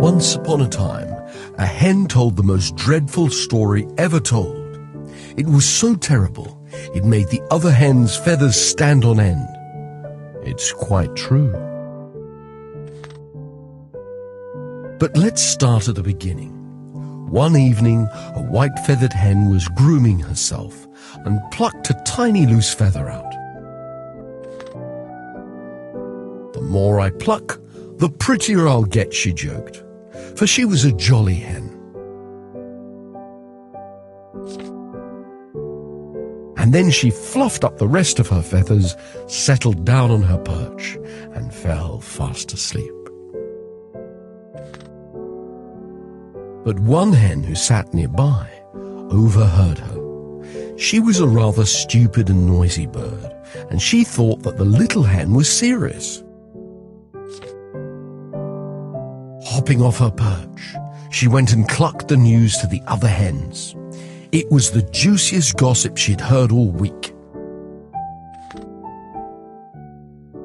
Once upon a time, a hen told the most dreadful story ever told. It was so terrible, it made the other hen's feathers stand on end. It's quite true. But let's start at the beginning. One evening, a white-feathered hen was grooming herself and plucked a tiny loose feather out. The more I pluck, the prettier I'll get, she joked, for she was a jolly hen. And then she fluffed up the rest of her feathers, settled down on her perch, and fell fast asleep. But one hen who sat nearby overheard her. She was a rather stupid and noisy bird, and she thought that the little hen was serious. Hopping off her perch, she went and clucked the news to the other hens. It was the juiciest gossip she'd heard all week.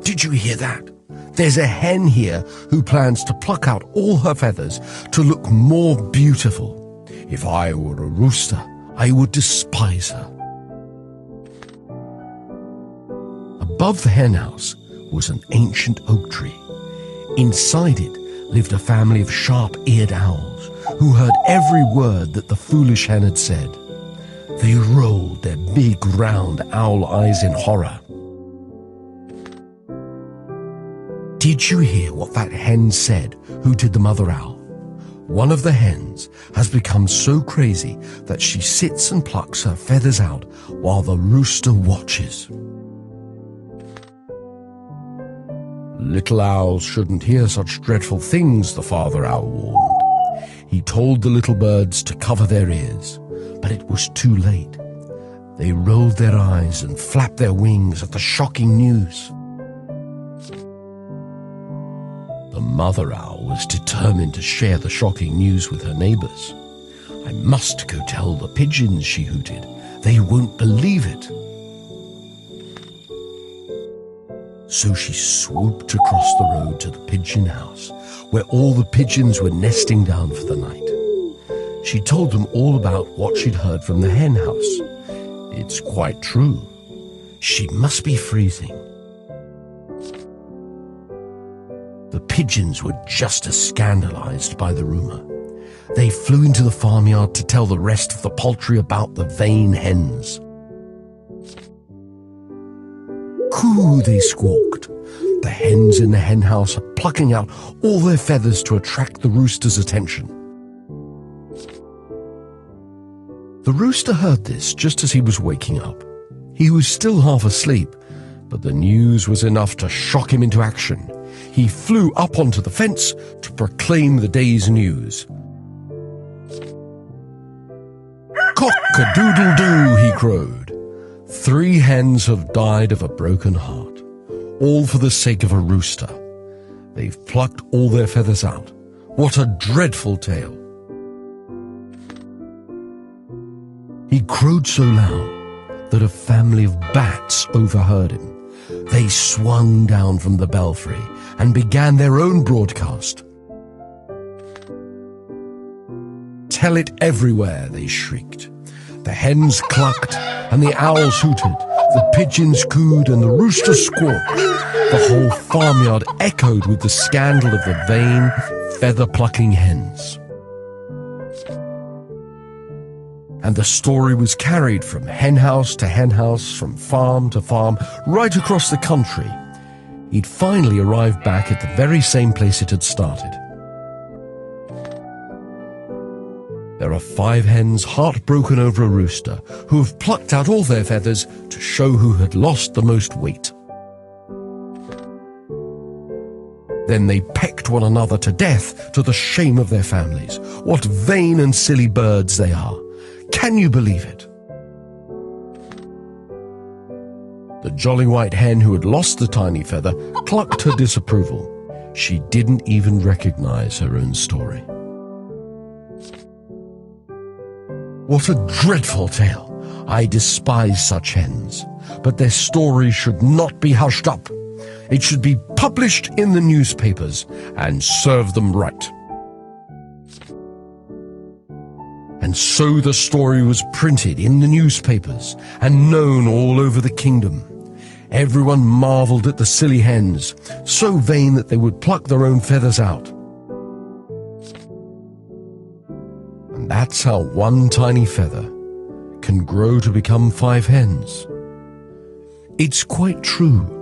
Did you hear that? There's a hen here who plans to pluck out all her feathers to look more beautiful. If I were a rooster, I would despise her. Above the hen house was an ancient oak tree. Inside it lived a family of sharp-eared owls who heard every word that the foolish hen had said. They rolled their big round owl eyes in horror. Did you hear what that hen said? Hooted the mother owl. One of the hens has become so crazy that she sits and plucks her feathers out while the rooster watches. Little owls shouldn't hear such dreadful things, the father owl warned. He told the little birds to cover their ears, but it was too late. They rolled their eyes and flapped their wings at the shocking news. The mother owl was determined to share the shocking news with her neighbors. I must go tell the pigeons, she hooted. They won't believe it. So she swooped across the road to the pigeon house, where all the pigeons were nesting down for the night. She told them all about what she'd heard from the hen house. It's quite true. She must be freezing. The pigeons were just as scandalized by the rumor. They flew into the farmyard to tell the rest of the poultry about the vain hens. Coo, they squawked. The hens in the hen house are plucking out all their feathers to attract the rooster's attention. The rooster heard this just as he was waking up. He was still half asleep, but the news was enough to shock him into action. He flew up onto the fence to proclaim the day's news. Cock-a-doodle-doo, he crowed. 3 hens have died of a broken heart, all for the sake of a rooster. They've plucked all their feathers out. What a dreadful tale. He crowed so loud that a family of bats overheard him. They swung down from the belfry and began their own broadcast. Tell it everywhere, they shrieked. The hens clucked and the owls hooted, the pigeons cooed and the rooster squawked. The whole farmyard echoed with the scandal of the vain, feather-plucking hens. And the story was carried from hen house to hen house, from farm to farm, right across the country. He'd finally arrived back at the very same place it had started. There are 5 hens heartbroken over a rooster who have plucked out all their feathers to show who had lost the most weight. Then they pecked one another to death to the shame of their families. What vain and silly birds they are. Can you believe it? The jolly white hen who had lost the tiny feather clucked her disapproval. She didn't even recognize her own story. What a dreadful tale! I despise such hens, but their story should not be hushed up. It should be published in the newspapers and serve them right. And so the story was printed in the newspapers and known all over the kingdom. Everyone marveled at the silly hens, so vain that they would pluck their own feathers out. And that's how one tiny feather can grow to become 5 hens. It's quite true.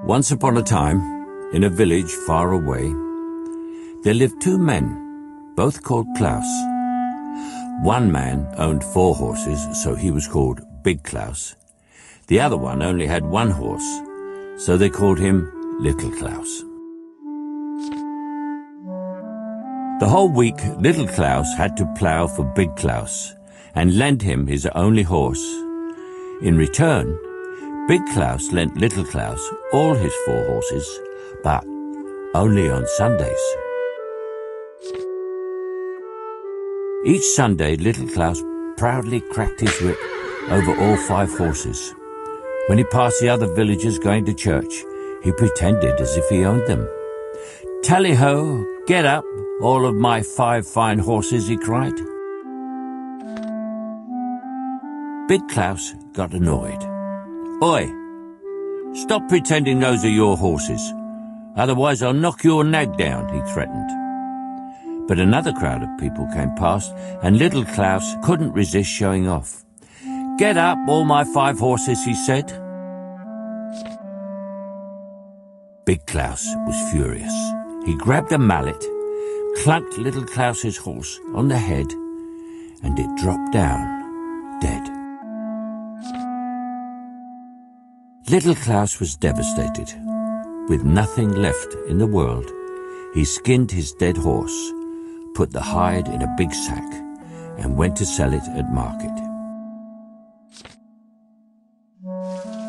Once upon a time, in a village far away, there lived two men, both called Klaus. One man owned 4 horses, so he was called Big Klaus. The other one only had 1 horse, so they called him Little Klaus. The whole week, Little Klaus had to plough for Big Klaus and lend him his only horse. In return, Big Klaus lent Little Klaus all his 4 horses, but only on Sundays. Each Sunday, Little Klaus proudly cracked his whip over all 5 horses. When he passed the other villagers going to church, he pretended as if he owned them. "Tally-ho, get up, all of my 5 fine horses," he cried. Big Klaus got annoyed. "Oi, stop pretending those are your horses. Otherwise I'll knock your nag down," he threatened. But another crowd of people came past, and Little Klaus couldn't resist showing off. "Get up, all my 5 horses," he said. Big Klaus was furious. He grabbed a mallet, clunked Little Klaus's horse on the head, and it dropped down, dead. Little Klaus was devastated. With nothing left in the world, he skinned his dead horse, put the hide in a big sack, and went to sell it at market.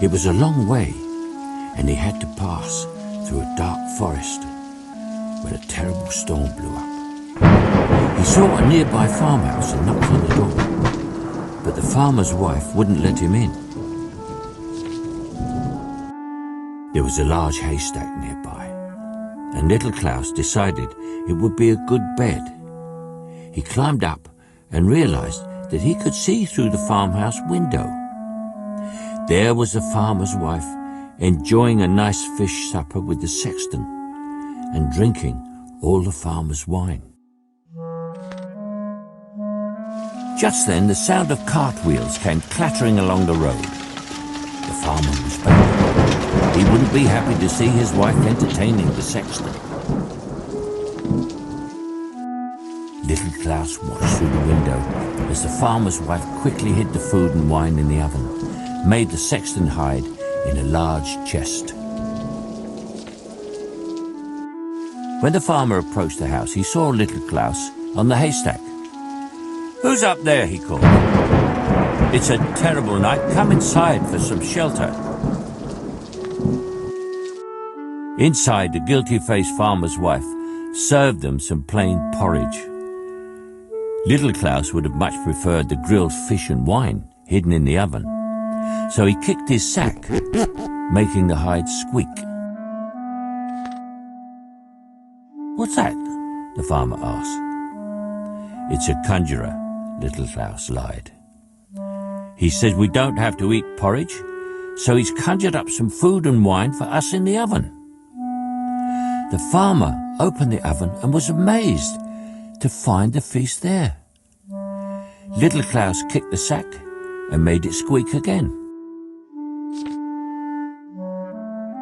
It was a long way, and he had to pass through a dark forest when a terrible storm blew up. He saw a nearby farmhouse and knocked on the door, but the farmer's wife wouldn't let him in. There was a large haystack nearby, and Little Klaus decided it would be a good bed. He climbed up and realized that he could see through the farmhouse window. There was the farmer's wife enjoying a nice fish supper with the sexton and drinking all the farmer's wine. Just then the sound of cartwheels came clattering along the road. The farmer was back. He wouldn't be happy to see his wife entertaining the sexton. Little Klaus watched through the window as the farmer's wife quickly hid the food and wine in the oven, made the sexton hide in a large chest. When the farmer approached the house, he saw Little Klaus on the haystack. "Who's up there?" he called. "It's a terrible night. Come inside for some shelter." Inside, the guilty-faced farmer's wife served them some plain porridge. Little Klaus would have much preferred the grilled fish and wine hidden in the oven, so he kicked his sack, making the hide squeak. "What's that?" the farmer asked. "It's a conjurer," Little Klaus lied. "He says we don't have to eat porridge, so he's conjured up some food and wine for us in the oven." The farmer opened the oven and was amazed to find the feast there. Little Klaus kicked the sack and made it squeak again.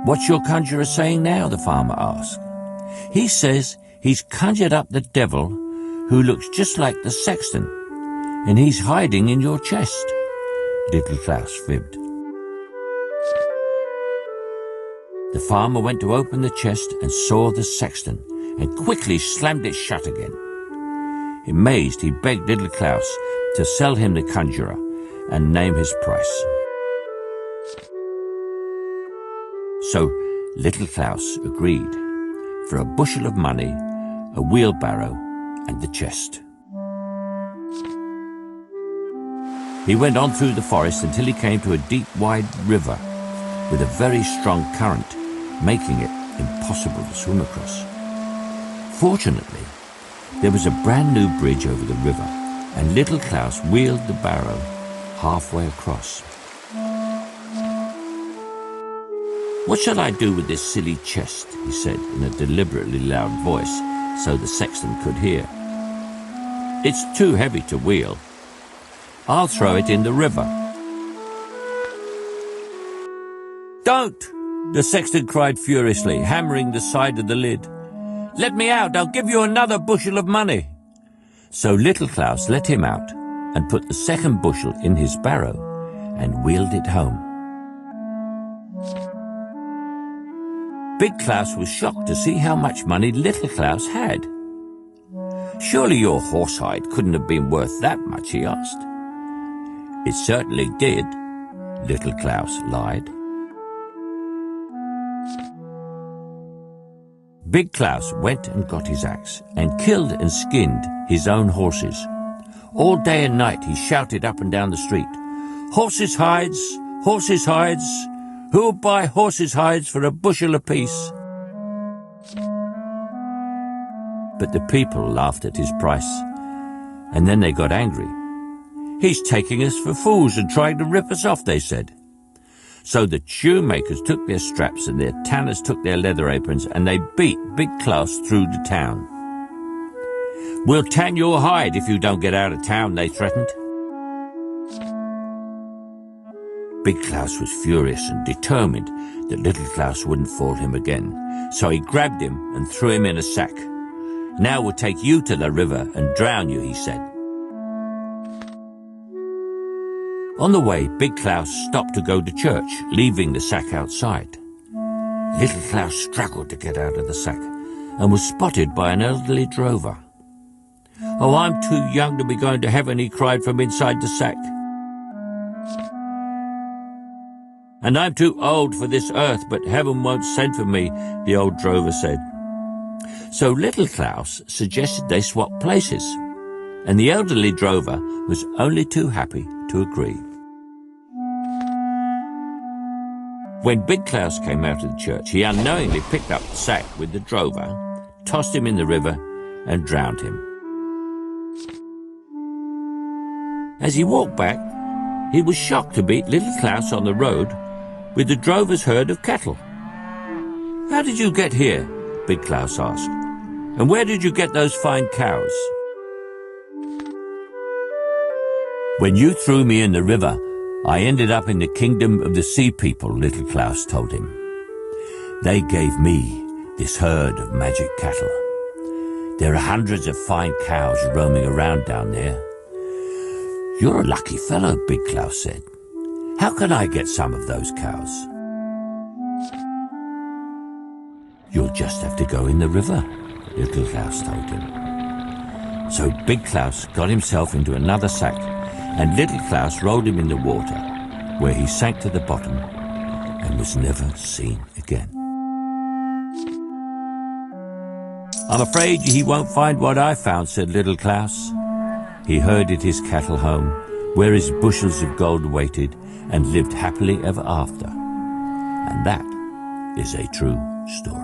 "What's your conjurer saying now?" the farmer asked. "He says he's conjured up the devil who looks just like the sexton, and he's hiding in your chest," Little Klaus fibbed. The farmer went to open the chest and saw the sexton, and quickly slammed it shut again. Amazed, he begged Little Klaus to sell him the conjurer and name his price. So Little Klaus agreed for a bushel of money, a wheelbarrow, and the chest. He went on through the forest until he came to a deep, wide river with a very strong current, making it impossible to swim across. Fortunately, there was a brand new bridge over the river, and Little Klaus wheeled the barrow halfway across. "What shall I do with this silly chest?" he said in a deliberately loud voice so the sexton could hear. "It's too heavy to wheel. I'll throw it in the river." "Don't! The sexton cried furiously, hammering the side of the lid. "Let me out, I'll give you another bushel of money." So Little Klaus let him out and put the second bushel in his barrow and wheeled it home. Big Klaus was shocked to see how much money Little Klaus had. "Surely your horsehide couldn't have been worth that much?" he asked. "It certainly did," Little Klaus lied. Big Klaus went and got his axe and killed and skinned his own horses. All day and night he shouted up and down the street, "Horses' hides! Horses' hides! Who'll buy horses' hides for a bushel apiece?" But the people laughed at his price, and then they got angry. "He's taking us for fools and trying to rip us off," they said. So the shoemakers took their straps and their tanners took their leather aprons and they beat Big Klaus through the town. "We'll tan your hide if you don't get out of town," they threatened. Big Klaus was furious and determined that Little Klaus wouldn't fool him again, so he grabbed him and threw him in a sack. "Now we'll take you to the river and drown you," he said. On the way, Big Klaus stopped to go to church, leaving the sack outside. Little Klaus struggled to get out of the sack and was spotted by an elderly drover. "Oh, I'm too young to be going to heaven," he cried from inside the sack. "And I'm too old for this earth, but heaven won't send for me," the old drover said. So Little Klaus suggested they swap places, and the elderly drover was only too happy to agree. When Big Klaus came out of the church, he unknowingly picked up the sack with the drover, tossed him in the river, and drowned him. As he walked back, he was shocked to meet Little Klaus on the road with the drover's herd of cattle. "How did you get here?" Big Klaus asked. "And where did you get those fine cows?" "When you threw me in the river, I ended up in the kingdom of the sea people," Little Klaus told him. "They gave me this herd of magic cattle. There are hundreds of fine cows roaming around down there." "You're a lucky fellow," Big Klaus said. "How can I get some of those cows?" "You'll just have to go in the river," Little Klaus told him. So Big Klaus got himself into another sack, and Little Klaus rolled him in the water, where he sank to the bottom and was never seen again. "I'm afraid he won't find what I found," said Little Klaus. He herded his cattle home, where his bushels of gold waited, and lived happily ever after. And that is a true story.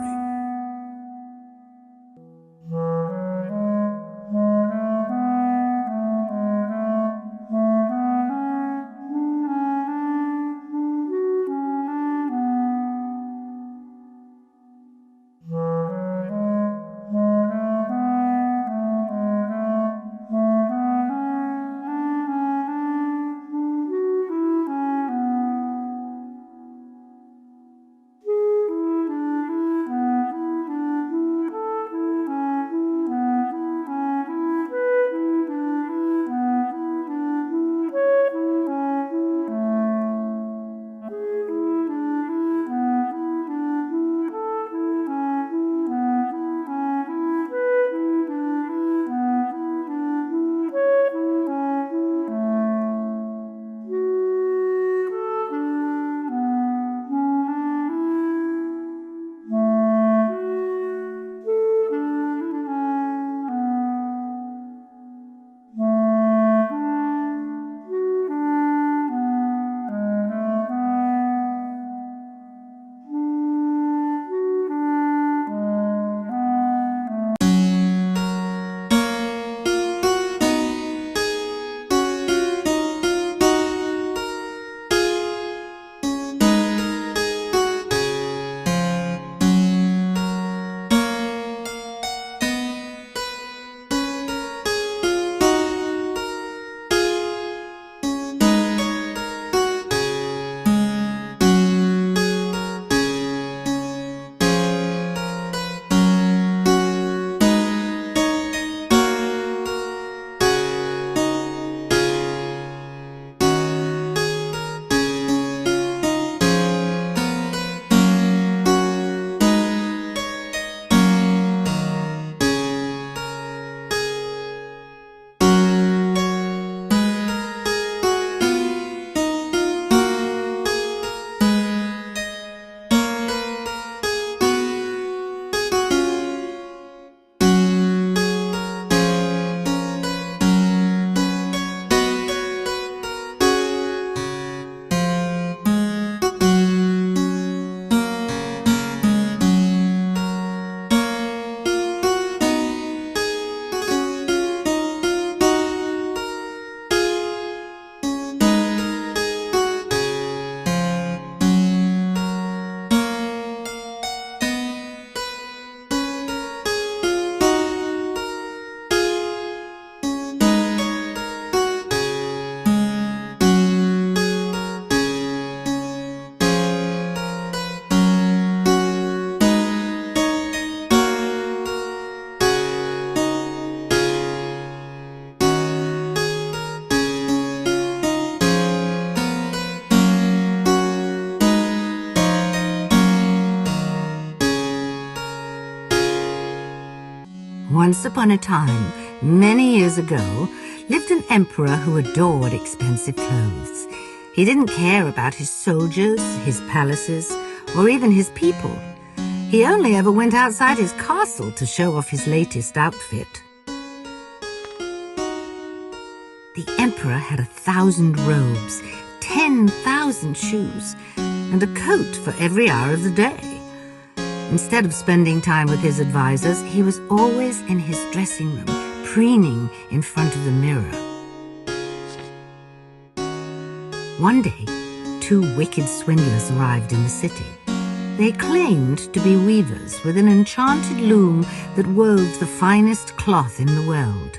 Once upon a time, many years ago, lived an emperor who adored expensive clothes. He didn't care about his soldiers, his palaces, or even his people. He only ever went outside his castle to show off his latest outfit. The emperor had 1,000 robes, 10,000 shoes, and a coat for every hour of the day. Instead of spending time with his advisors, he was always in his dressing room, preening in front of the mirror. One day, 2 wicked swindlers arrived in the city. They claimed to be weavers with an enchanted loom that wove the finest cloth in the world.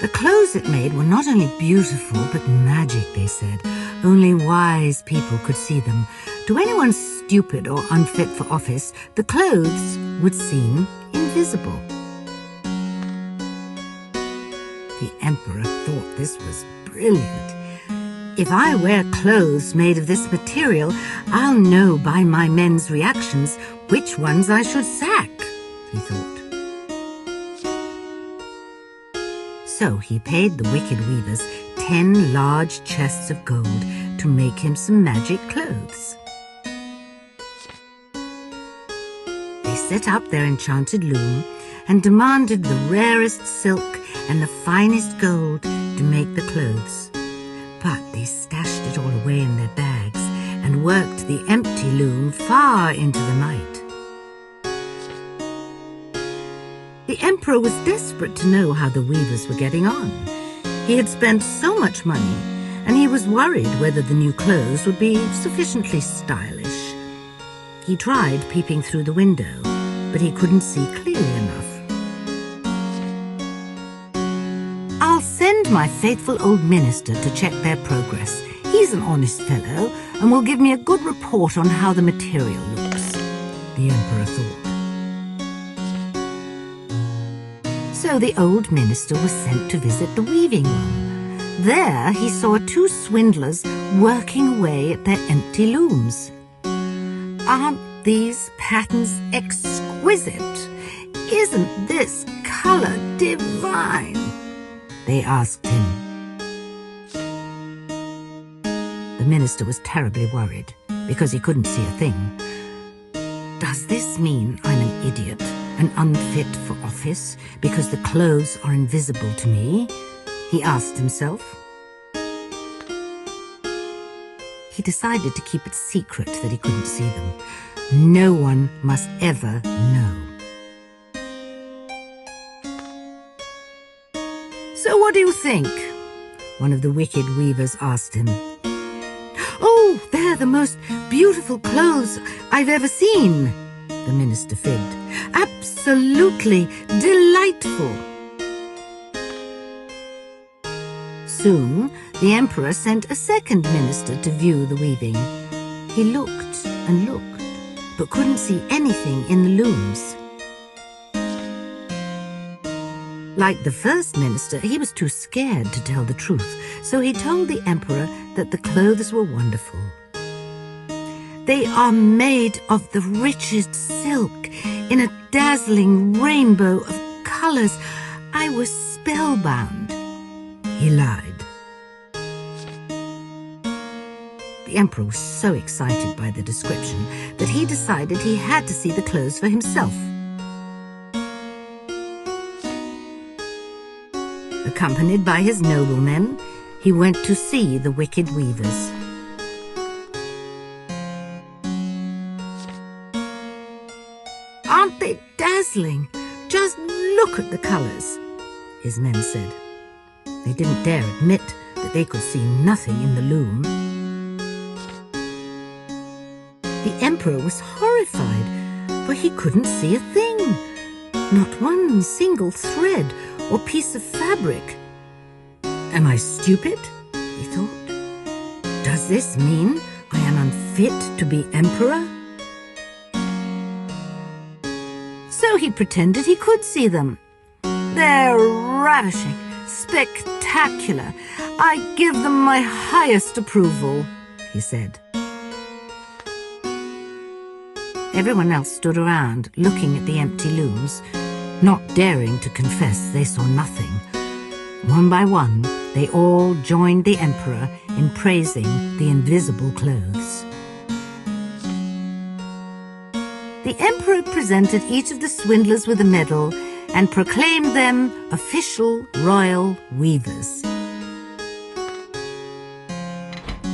The clothes it made were not only beautiful, but magic, they said. Only wise people could see them. To anyone stupid or unfit for office, the clothes would seem invisible. The emperor thought this was brilliant. If I wear clothes made of this material, I'll know by my men's reactions which ones I should sack, he thought. So he paid the wicked weavers 10 large chests of gold to make him some magic clothes. They set up their enchanted loom and demanded the rarest silk and the finest gold to make the clothes. But they stashed it all away in their bags and worked the empty loom far into the night. The emperor was desperate to know how the weavers were getting on. He had spent so much money, and he was worried whether the new clothes would be sufficiently stylish. He tried peeping through the window, but he couldn't see clearly enough. "I'll send my faithful old minister to check their progress. He's an honest fellow and will give me a good report on how the material looks," the emperor thought. So the old minister was sent to visit the weaving room. There he saw 2 swindlers working away at their empty looms. "Aren't these patterns exquisite? Isn't this colour divine?" they asked him. The minister was terribly worried because he couldn't see a thing. "Does this mean I'm an idiot and unfit for office because the clothes are invisible to me?" he asked himself. He decided to keep it secret that he couldn't see them. No one must ever know. "So what do you think?" one of the wicked weavers asked him. "Oh, they're the most beautiful clothes I've ever seen," the minister fibbed. "Absolutely delightful." Soon, the emperor sent a second minister to view the weaving. He looked and looked, but couldn't see anything in the looms. Like the first minister, he was too scared to tell the truth, so he told the emperor that the clothes were wonderful. "They are made of the richest silk in a dazzling rainbow of colors. I was spellbound," he lied. The emperor was so excited by the description that he decided he had to see the clothes for himself. Accompanied by his noblemen, he went to see the wicked weavers. "Aren't they dazzling? Just look at the colors," his men said. They didn't dare admit that they could see nothing in the loom. The emperor was horrified, for he couldn't see a thing. Not one single thread or piece of fabric. "Am I stupid?" he thought. "Does this mean I am unfit to be emperor?" So he pretended he could see them. "They're ravishing, spectacular. I give them my highest approval," he said. Everyone else stood around, looking at the empty looms, not daring to confess they saw nothing. One by one, they all joined the emperor in praising the invisible clothes. The emperor presented each of the swindlers with a medal and proclaimed them official royal weavers.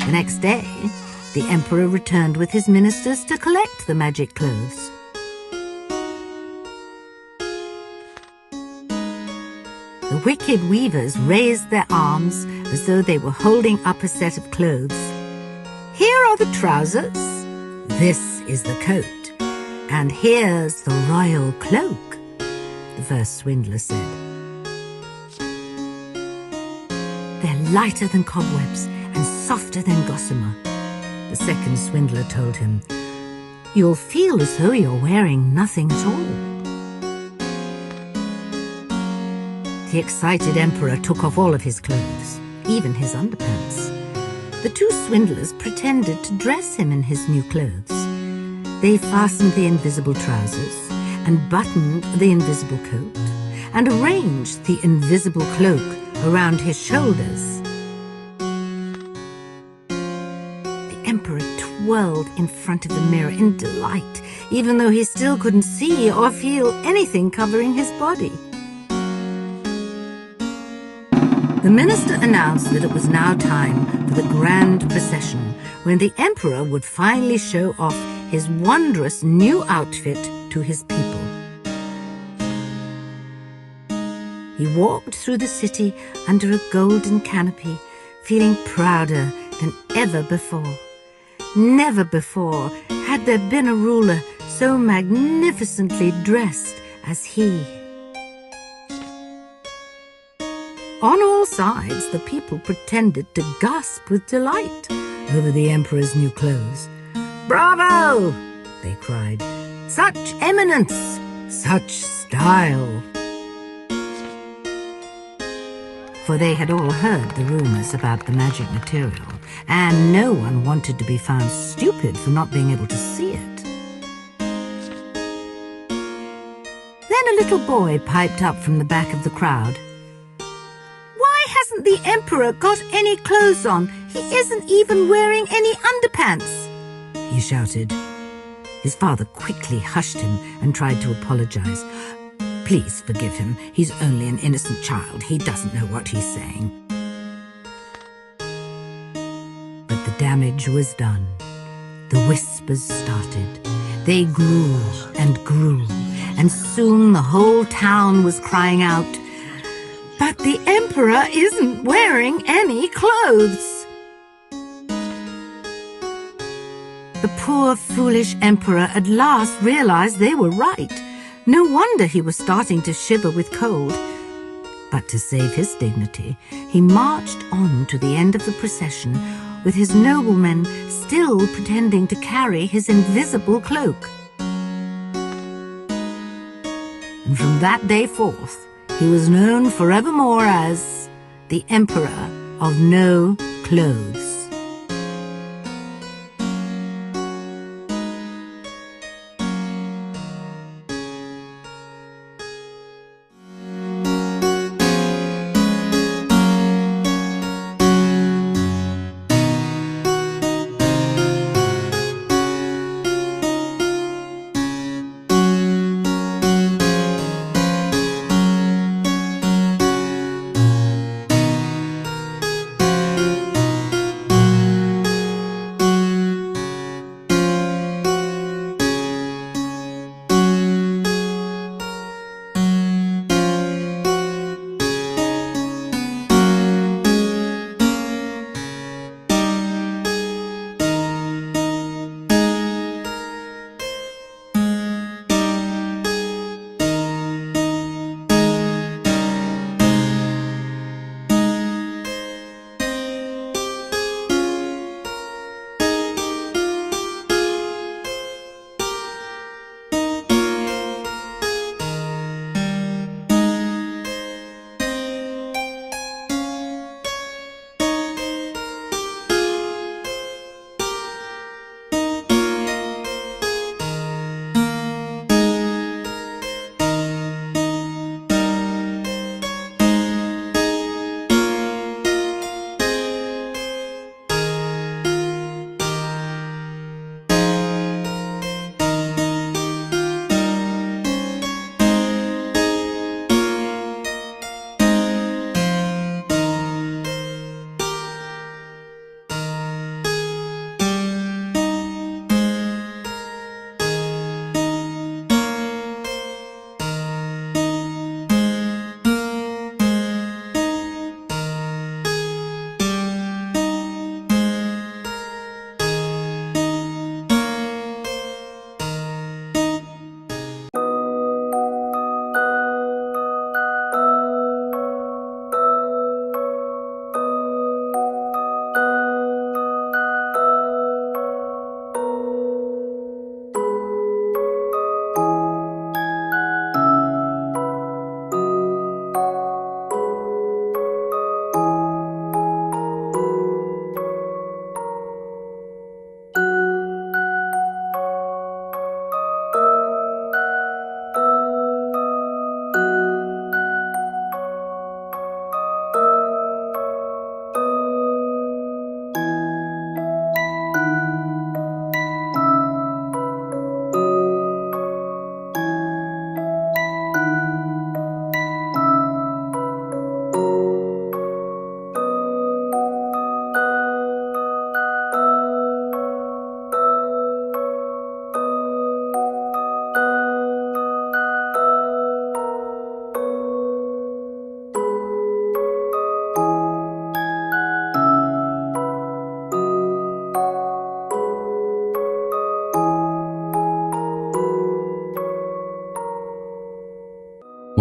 The next day, the emperor returned with his ministers to collect the magic clothes. The wicked weavers raised their arms as though they were holding up a set of clothes. Here are the trousers, this is the coat, and here's the royal cloak, the first swindler said. They're lighter than cobwebs and softer than gossamer, the second swindler told him. You'll feel as though you're wearing nothing at all. The excited emperor took off all of his clothes, even his underpants. The two swindlers pretended to dress him in his new clothes. They fastened the invisible trousers and buttoned the invisible coat and arranged the invisible cloak around his shoulders. The emperor twirled in front of the mirror in delight, even though he still couldn't see or feel anything covering his body. The minister announced that it was now time for the grand procession, when the emperor would finally show off his wondrous new outfit to his people. He walked through the city under a golden canopy, feeling prouder than ever before. Never before had there been a ruler so magnificently dressed as he. On all sides, the people pretended to gasp with delight over the emperor's new clothes. "Bravo!" they cried. "Such eminence! Such style!" For they had all heard the rumors about the magic material, and no one wanted to be found stupid for not being able to see it. Then a little boy piped up from the back of the crowd. "The emperor got any clothes on? He isn't even wearing any underpants," he shouted. His father quickly hushed him and tried to apologize. "Please forgive him. He's only an innocent child. He doesn't know what he's saying." But the damage was done. The whispers started. They grew, and soon the whole town was crying out, "But the emperor isn't wearing any clothes!" The poor, foolish emperor at last realized they were right. No wonder he was starting to shiver with cold. But to save his dignity, he marched on to the end of the procession, with his noblemen still pretending to carry his invisible cloak. And from that day forth, he was known forevermore as the Emperor of No Clothes.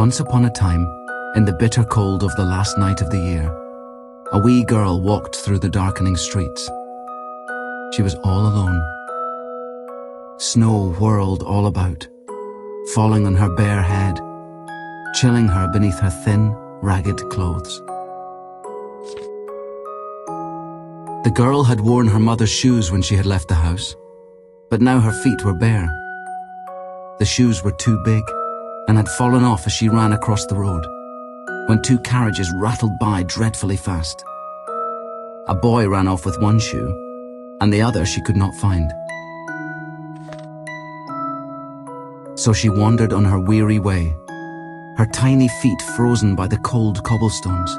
Once upon a time, in the bitter cold of the last night of the year, a wee girl walked through the darkening streets. She was all alone. Snow whirled all about, falling on her bare head, chilling her beneath her thin, ragged clothes. The girl had worn her mother's shoes when she had left the house, but now her feet were bare. The shoes were too big and had fallen off as she ran across the road, when two carriages rattled by dreadfully fast. A boy ran off with one shoe, and the other she could not find. So she wandered on her weary way, her tiny feet frozen by the cold cobblestones.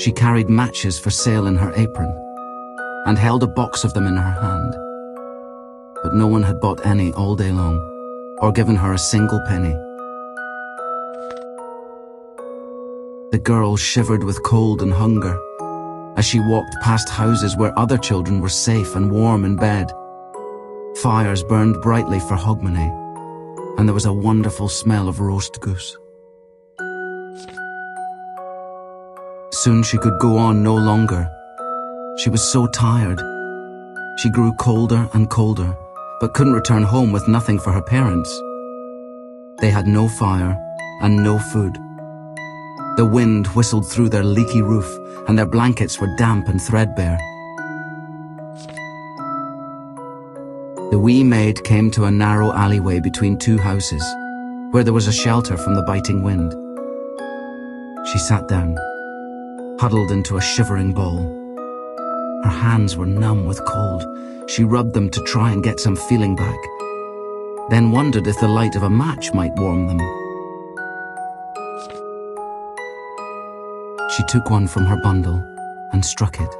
She carried matches for sale in her apron, and held a box of them in her hand. But no one had bought any all day long, or given her a single penny. The girl shivered with cold and hunger as she walked past houses where other children were safe and warm in bed. Fires burned brightly for hogmanay, and there was a wonderful smell of roast goose. Soon she could go on no longer. She was so tired. She grew colder and colder, but couldn't return home with nothing for her parents. They had no fire and no food. The wind whistled through their leaky roof, and their blankets were damp and threadbare. The wee maid came to a narrow alleyway between two houses, where there was a shelter from the biting wind. She sat down, huddled into a shivering ball. Her hands were numb with cold. She rubbed them to try and get some feeling back, then wondered if the light of a match might warm them. She took one from her bundle and struck it.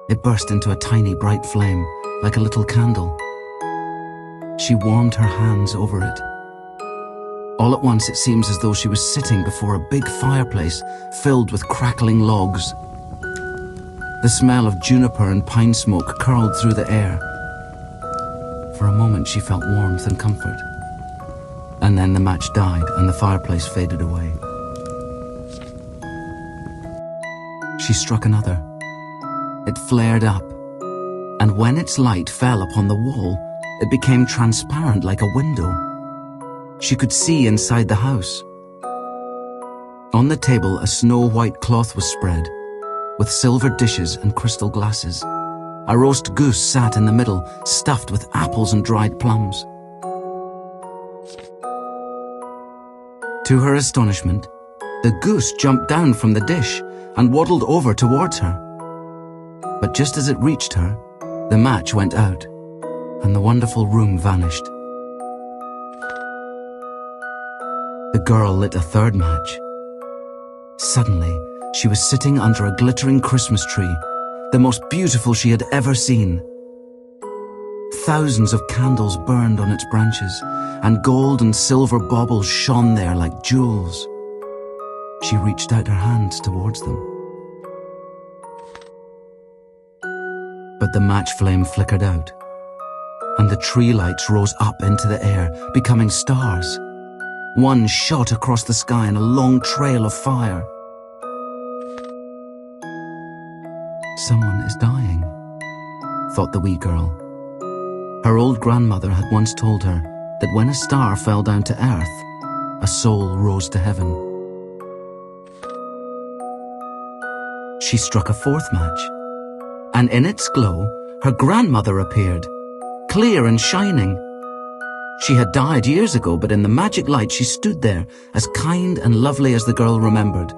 It burst into a tiny bright flame, like a little candle. She warmed her hands over it. All at once it seems as though she was sitting before a big fireplace filled with crackling logs. The smell of juniper and pine smoke curled through the air. For a moment she felt warmth and comfort. And then the match died and the fireplace faded away. She struck another. It flared up, and when its light fell upon the wall, it became transparent like a window. She could see inside the house. On the table, a snow-white cloth was spread, with silver dishes and crystal glasses. A roast goose sat in the middle, stuffed with apples and dried plums. To her astonishment, the goose jumped down from the dish and waddled over towards her. But just as it reached her, the match went out, and the wonderful room vanished. The girl lit a third match. Suddenly, she was sitting under a glittering Christmas tree, the most beautiful she had ever seen. Thousands of candles burned on its branches, and gold and silver baubles shone there like jewels. She reached out her hands towards them. But the match flame flickered out, and the tree lights rose up into the air, becoming stars. One shot across the sky in a long trail of fire. Someone is dying, thought the wee girl. Her old grandmother had once told her that when a star fell down to earth, a soul rose to heaven. She struck a fourth match, and in its glow, her grandmother appeared, clear and shining. She had died years ago, but in the magic light she stood there, as kind and lovely as the girl remembered.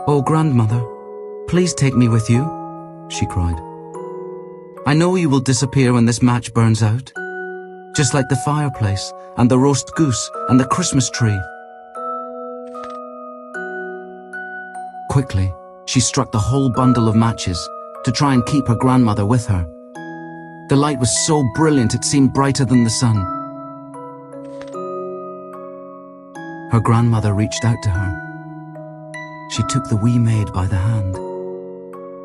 "Oh, grandmother, please take me with you," she cried. "I know you will disappear when this match burns out, just like the fireplace and the roast goose and the Christmas tree." Quickly, she struck the whole bundle of matches to try and keep her grandmother with her. The light was so brilliant it seemed brighter than the sun. Her grandmother reached out to her. She took the wee maid by the hand.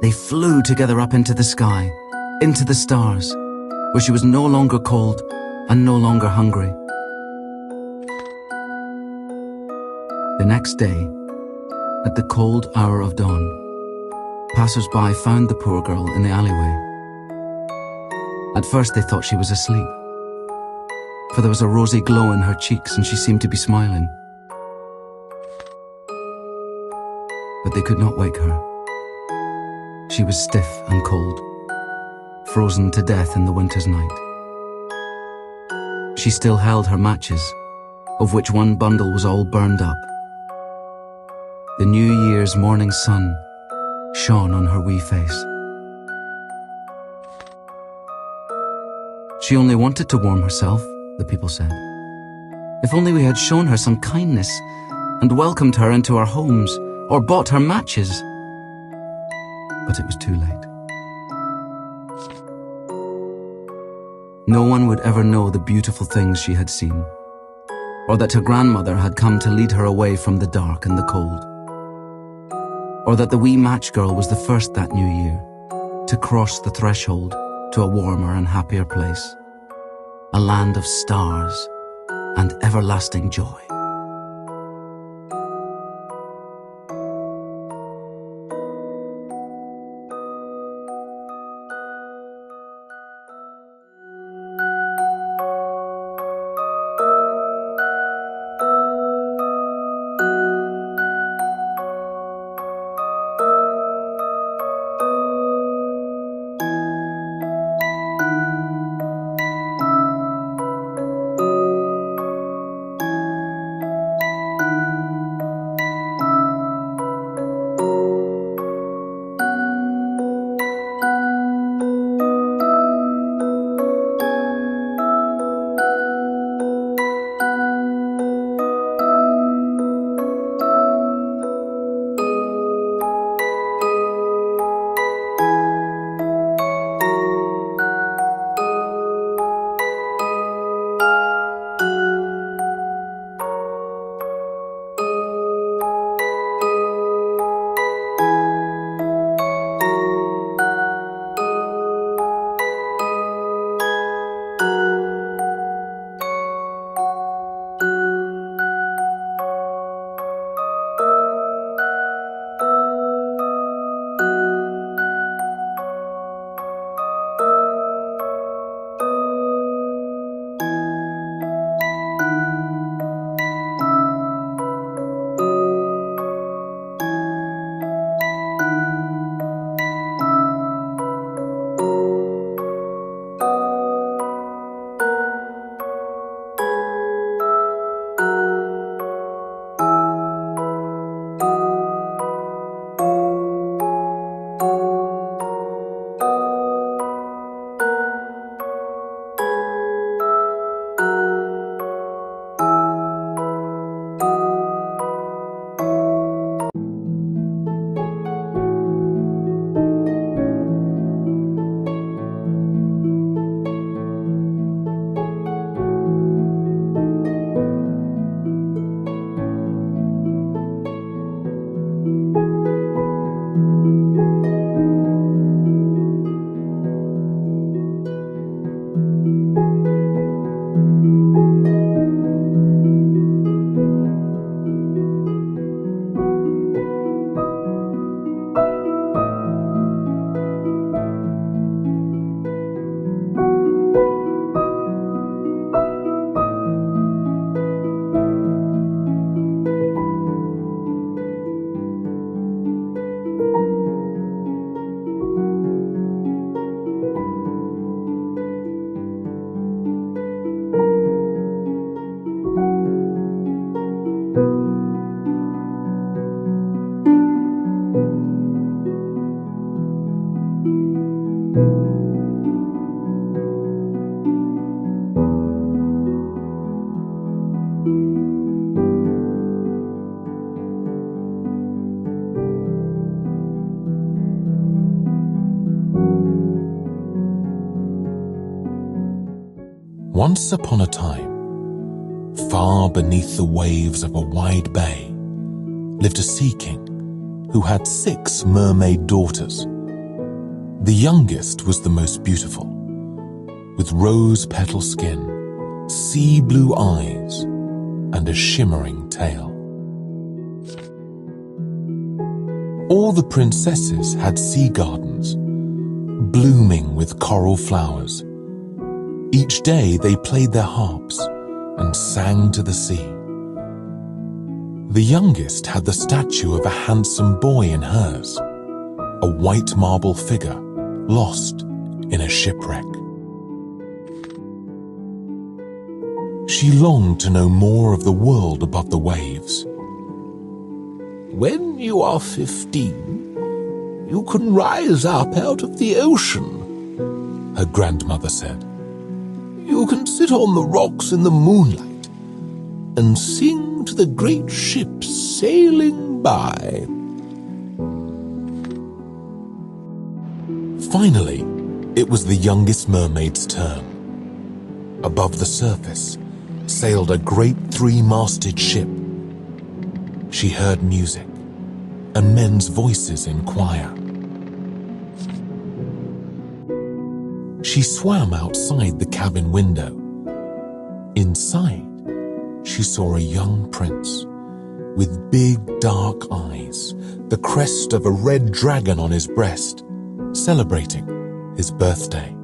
They flew together up into the sky, into the stars, where she was no longer cold, and no longer hungry. The next day, at the cold hour of dawn, passers-by found the poor girl in the alleyway. At first they thought she was asleep, for there was a rosy glow in her cheeks and she seemed to be smiling. But they could not wake her. She was stiff and cold, frozen to death in the winter's night. She still held her matches, of which one bundle was all burned up. The New Year's morning sun shone on her wee face. She only wanted to warm herself, the people said. If only we had shown her some kindness and welcomed her into our homes or bought her matches. But it was too late. No one would ever know the beautiful things she had seen, or that her grandmother had come to lead her away from the dark and the cold, or that the wee match girl was the first that new year to cross the threshold to a warmer and happier place, a land of stars and everlasting joy. Once upon a time, far beneath the waves of a wide bay, lived a sea king who had 6 mermaid daughters. The youngest was the most beautiful, with rose petal skin sea blue eyes, and a shimmering tail. All the princesses had sea gardens, blooming with coral flowers. Each day they played their harps and sang to the sea. The youngest had the statue of a handsome boy in hers, a white marble figure lost in a shipwreck. She longed to know more of the world above the waves. When you are 15, you can rise up out of the ocean, her grandmother said. You can sit on the rocks in the moonlight and sing to the great ships sailing by. Finally, it was the youngest mermaid's turn. Above the surface sailed a great three-masted ship. She heard music and men's voices in choir. She swam outside the cabin window. Inside, she saw a young prince with big dark eyes, the crest of a red dragon on his breast, celebrating his birthday.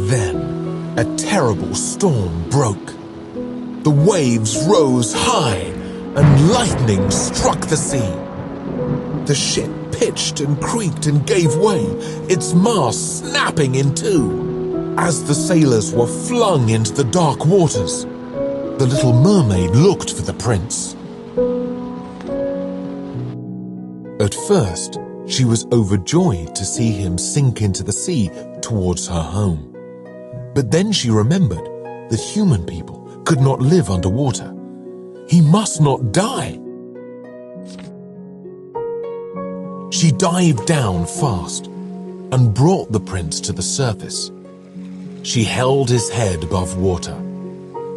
Then a terrible storm broke. The waves rose high and lightning struck the sea. The ship pitched and creaked and gave way, its mast snapping in two. As the sailors were flung into the dark waters, the little mermaid looked for the prince. At first, she was overjoyed to see him sink into the sea towards her home. But then she remembered that human people could not live underwater. He must not die. She dived down fast and brought the prince to the surface. She held his head above water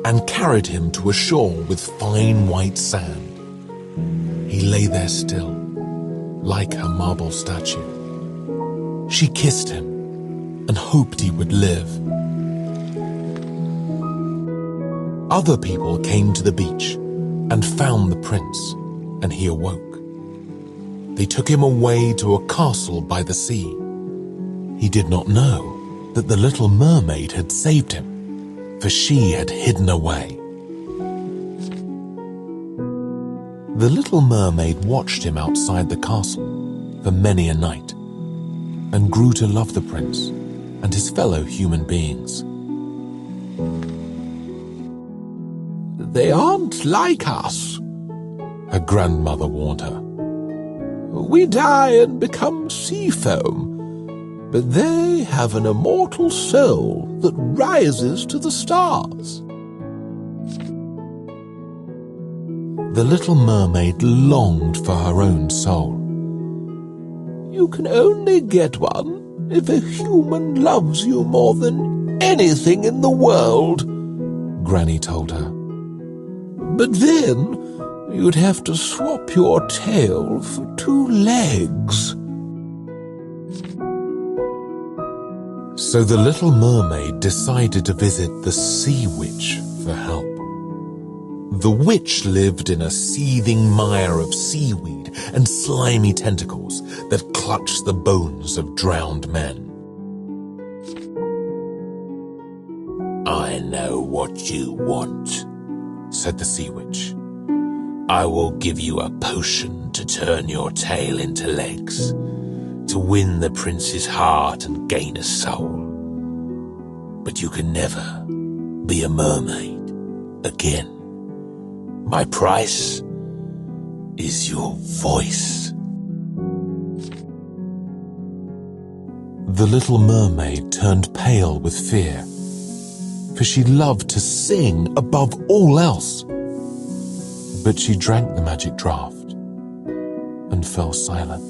and carried him to a shore with fine white sand. He lay there still, like her marble statue. She kissed him and hoped he would live. Other people came to the beach and found the prince, and he awoke. They took him away to a castle by the sea. He did not know that the little mermaid had saved him, for she had hidden away. The little mermaid watched him outside the castle for many a night, and grew to love the prince and his fellow human beings. They aren't like us, her grandmother warned her. We die and become sea foam, but they have an immortal soul that rises to the stars. The little mermaid longed for her own soul. You can only get one if a human loves you more than anything in the world, Granny told her. But then you'd have to swap your tail for 2 legs. So the little mermaid decided to visit the sea witch for help. The witch lived in a seething mire of seaweed and slimy tentacles that clutched the bones of drowned men. I know what you want, said the sea witch. I will give you a potion to turn your tail into legs, to win the prince's heart and gain a soul. But you can never be a mermaid again. My price is your voice. The little mermaid turned pale with fear, for she loved to sing above all else. But she drank the magic draught and fell silent.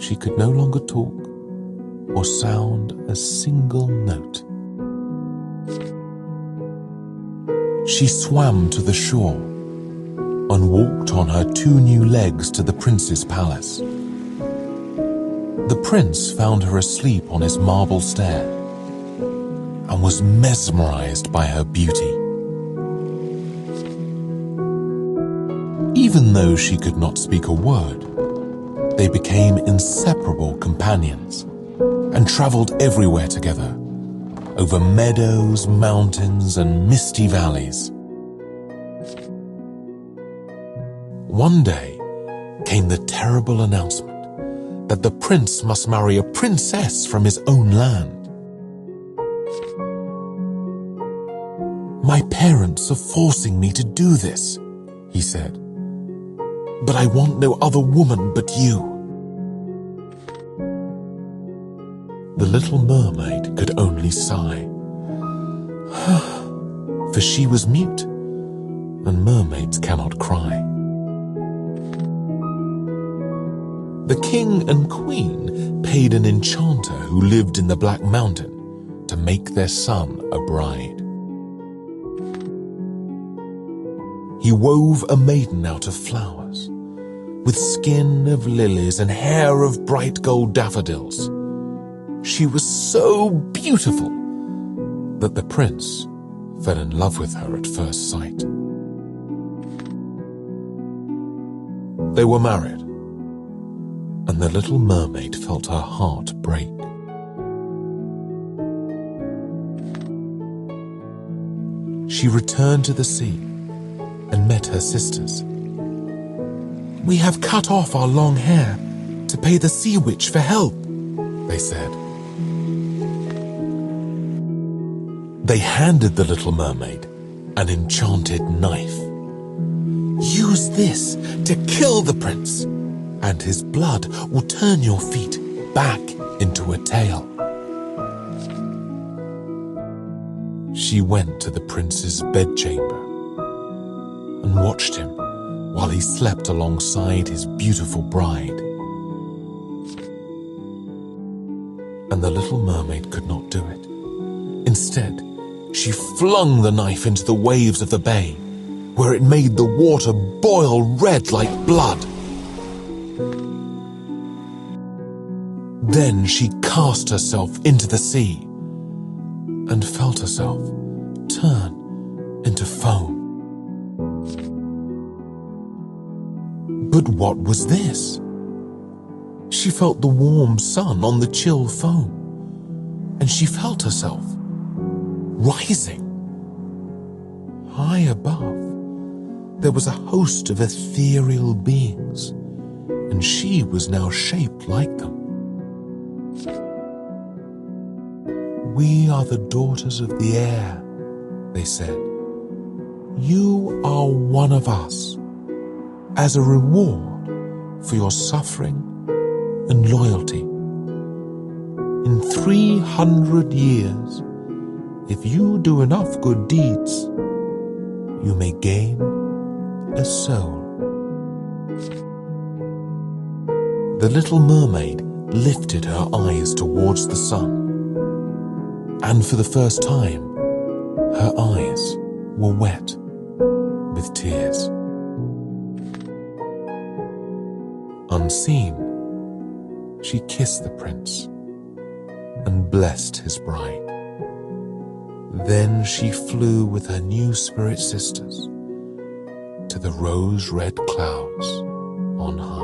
She could no longer talk or sound a single note. She swam to the shore and walked on her 2 new legs to the prince's palace. The prince found her asleep on his marble stair and was mesmerized by her beauty. Even though she could not speak a word, they became inseparable companions and traveled everywhere together, over meadows, mountains, and misty valleys. One day came the terrible announcement that the prince must marry a princess from his own land. "My parents are forcing me to do this," he said. "But I want no other woman but you." The little mermaid could only sigh, for she was mute, and mermaids cannot cry. The king and queen paid an enchanter who lived in the Black Mountain to make their son a bride. He wove a maiden out of flowers, with skin of lilies and hair of bright gold daffodils. She was so beautiful that the prince fell in love with her at first sight. They were married, and the little mermaid felt her heart break. She returned to the sea and met her sisters. "We have cut off our long hair to pay the sea witch for help," they said. They handed the little mermaid an enchanted knife. "Use this to kill the prince, and his blood will turn your feet back into a tail." She went to the prince's bedchamber and watched him while he slept alongside his beautiful bride. And the little mermaid could not do it. Instead, she flung the knife into the waves of the bay, where it made the water boil red like blood. Then she cast herself into the sea and felt herself turn into foam. But what was this? She felt the warm sun on the chill foam, and she felt herself rising. High above, there was a host of ethereal beings, and she was now shaped like them. "We are the daughters of the air," they said. "You are one of us, as a reward for your suffering and loyalty. In 300 years, if you do enough good deeds, you may gain a soul." The little mermaid lifted her eyes towards the sun, and for the first time, her eyes were wet with tears. Unseen, she kissed the prince and blessed his bride. Then she flew with her new spirit sisters to the rose-red clouds on high.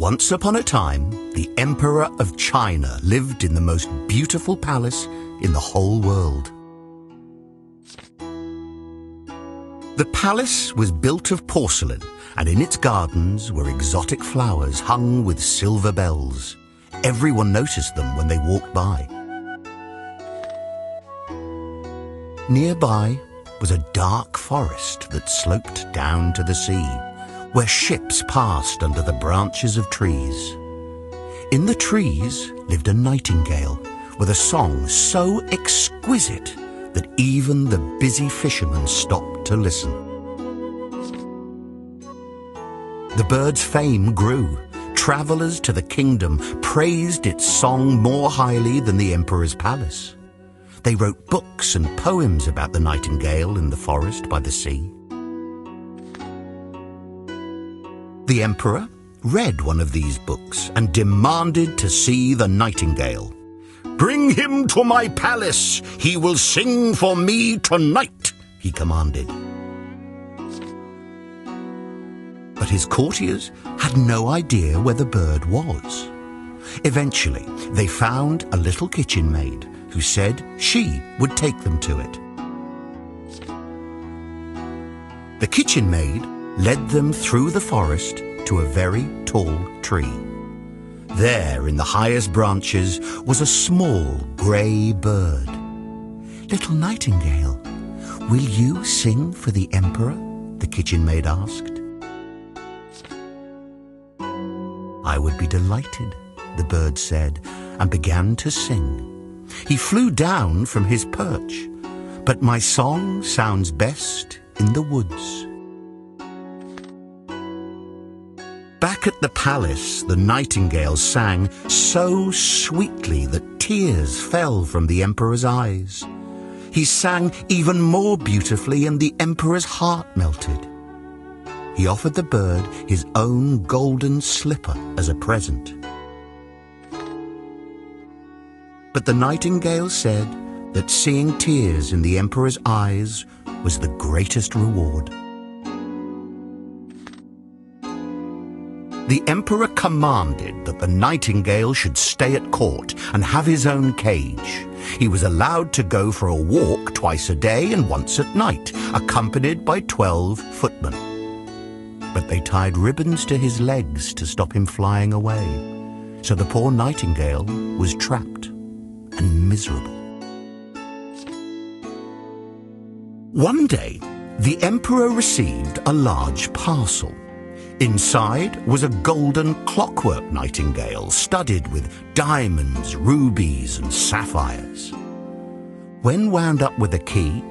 Once upon a time, the Emperor of China lived in the most beautiful palace in the whole world. The palace was built of porcelain, and in its gardens were exotic flowers hung with silver bells. Everyone noticed them when they walked by. Nearby was a dark forest that sloped down to the sea, where ships passed under the branches of trees. In the trees lived a nightingale with a song so exquisite that even the busy fishermen stopped to listen. The bird's fame grew. Travelers to the kingdom praised its song more highly than the emperor's palace. They wrote books and poems about the nightingale in the forest by the sea. The emperor read one of these books and demanded to see the nightingale. "Bring him to my palace. He will sing for me tonight," he commanded. But his courtiers had no idea where the bird was. Eventually, they found a little kitchen maid who said she would take them to it. The kitchen maid led them through the forest to a very tall tree. There, in the highest branches, was a small grey bird. "Little nightingale, will you sing for the emperor?" the kitchen maid asked. "I would be delighted," the bird said, and began to sing. He flew down from his perch, "But my song sounds best in the woods." Back at the palace, the nightingale sang so sweetly that tears fell from the emperor's eyes. He sang even more beautifully, and the emperor's heart melted. He offered the bird his own golden slipper as a present. But the nightingale said that seeing tears in the emperor's eyes was the greatest reward. The emperor commanded that the nightingale should stay at court and have his own cage. He was allowed to go for a walk twice a day and once at night, accompanied by 12 footmen. But they tied ribbons to his legs to stop him flying away, so the poor nightingale was trapped and miserable. One day, the emperor received a large parcel. Inside was a golden clockwork nightingale studded with diamonds, rubies, and sapphires. When wound up with a key,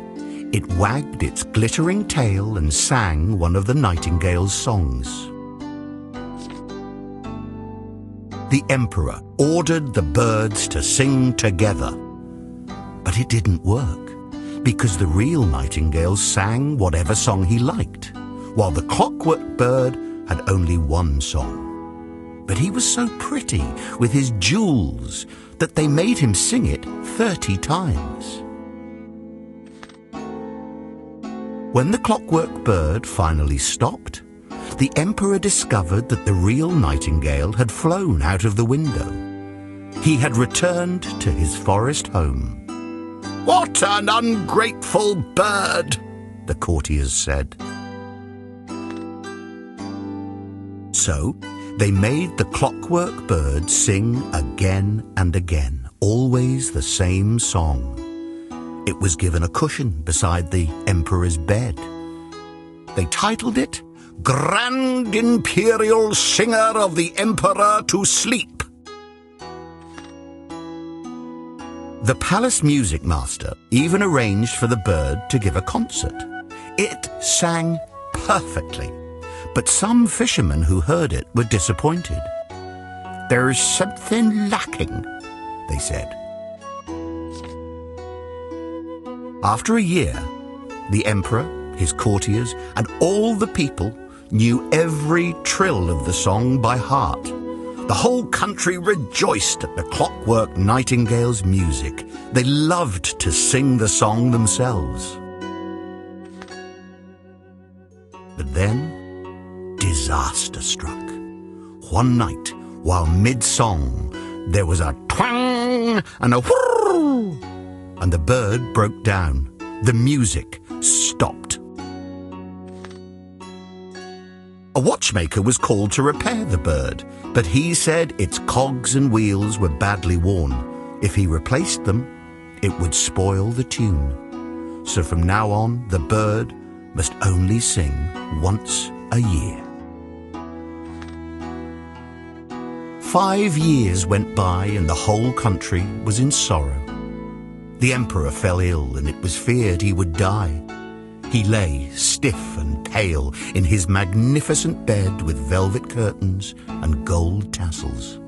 it wagged its glittering tail and sang one of the nightingale's songs. The emperor ordered the birds to sing together, but it didn't work, because the real nightingale sang whatever song he liked, while the clockwork bird had only one song. But he was so pretty with his jewels that they made him sing it 30 times. When the clockwork bird finally stopped, the emperor discovered that the real nightingale had flown out of the window. He had returned to his forest home. "What an ungrateful bird!" the courtiers said. So they made the clockwork bird sing again and again, always the same song. It was given a cushion beside the emperor's bed. They titled it "Grand Imperial Singer of the Emperor to Sleep." The palace music master even arranged for the bird to give a concert. It sang perfectly, but some fishermen who heard it were disappointed. "There's something lacking," they said. After a year, the emperor, his courtiers, and all the people knew every trill of the song by heart. The whole country rejoiced at the clockwork nightingale's music. They loved to sing the song themselves. But then, disaster struck. one night, while mid-song, there was a twang and a whirr, and the bird broke down. The music stopped. A watchmaker was called to repair the bird, but he said its cogs and wheels were badly worn. If he replaced them, it would spoil the tune. So from now on, the bird must only sing once a year. 5 years went by and the whole country was in sorrow. The emperor fell ill and it was feared he would die. He lay stiff and pale in his magnificent bed with velvet curtains and gold tassels.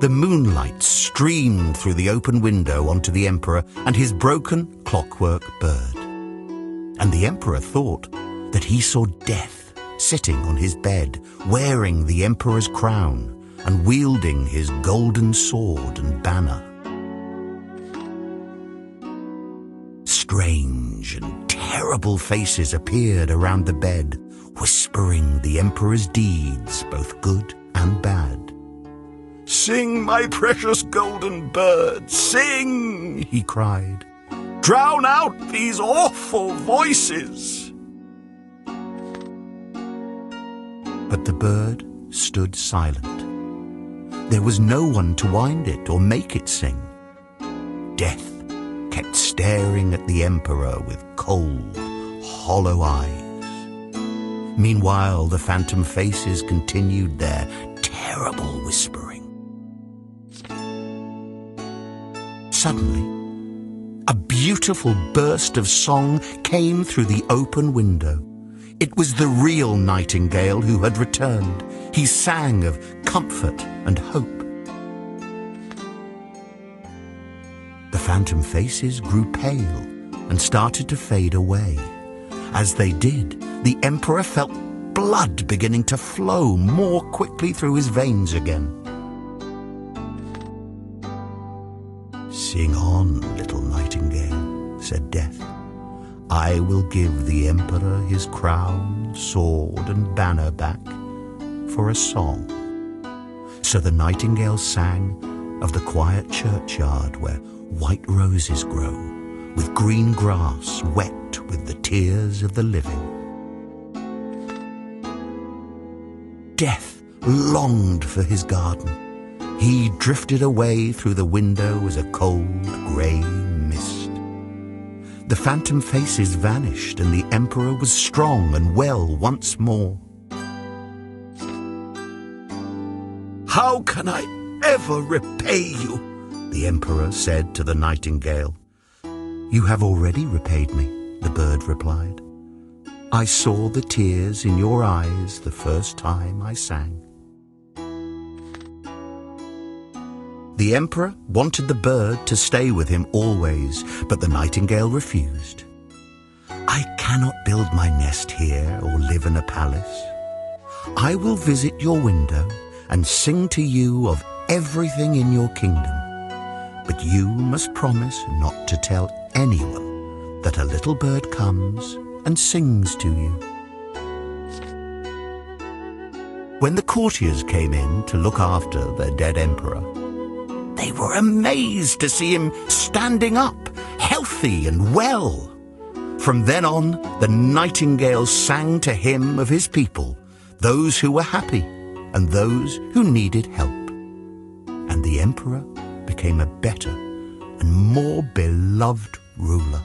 The moonlight streamed through the open window onto the emperor and his broken clockwork bird. And the emperor thought that he saw Death sitting on his bed, wearing the emperor's crown and wielding his golden sword and banner. Strange and terrible faces appeared around the bed, whispering the emperor's deeds, both good and bad. "Sing, my precious golden bird, sing!" he cried. "Drown out these awful voices!" But the bird stood silent. There was no one to wind it or make it sing. Death kept staring at the emperor with cold, hollow eyes. Meanwhile, the phantom faces continued their terrible whispering. Suddenly, a beautiful burst of song came through the open window. It was the real Nightingale who had returned. He sang of comfort and hope. The phantom faces grew pale and started to fade away. As they did, the emperor felt blood beginning to flow more quickly through his veins again. "Sing on, little Nightingale," said Death. "I will give the emperor his crown, sword and banner back for a song." So the Nightingale sang of the quiet churchyard where white roses grow, with green grass wet with the tears of the living. Death longed for his garden. He drifted away through the window as a cold, grey mist. The phantom faces vanished and the emperor was strong and well once more. "How can I ever repay you?" the emperor said to the Nightingale. "You have already repaid me," the bird replied. "I saw the tears in your eyes the first time I sang." The emperor wanted the bird to stay with him always, but the Nightingale refused. "I cannot build my nest here or live in a palace. I will visit your window and sing to you of everything in your kingdom. But you must promise not to tell anyone that a little bird comes and sings to you." When the courtiers came in to look after their dead emperor, they were amazed to see him standing up, healthy and well. From then on, the Nightingale sang to him of his people, those who were happy and those who needed help. And the emperor became a better and more beloved ruler.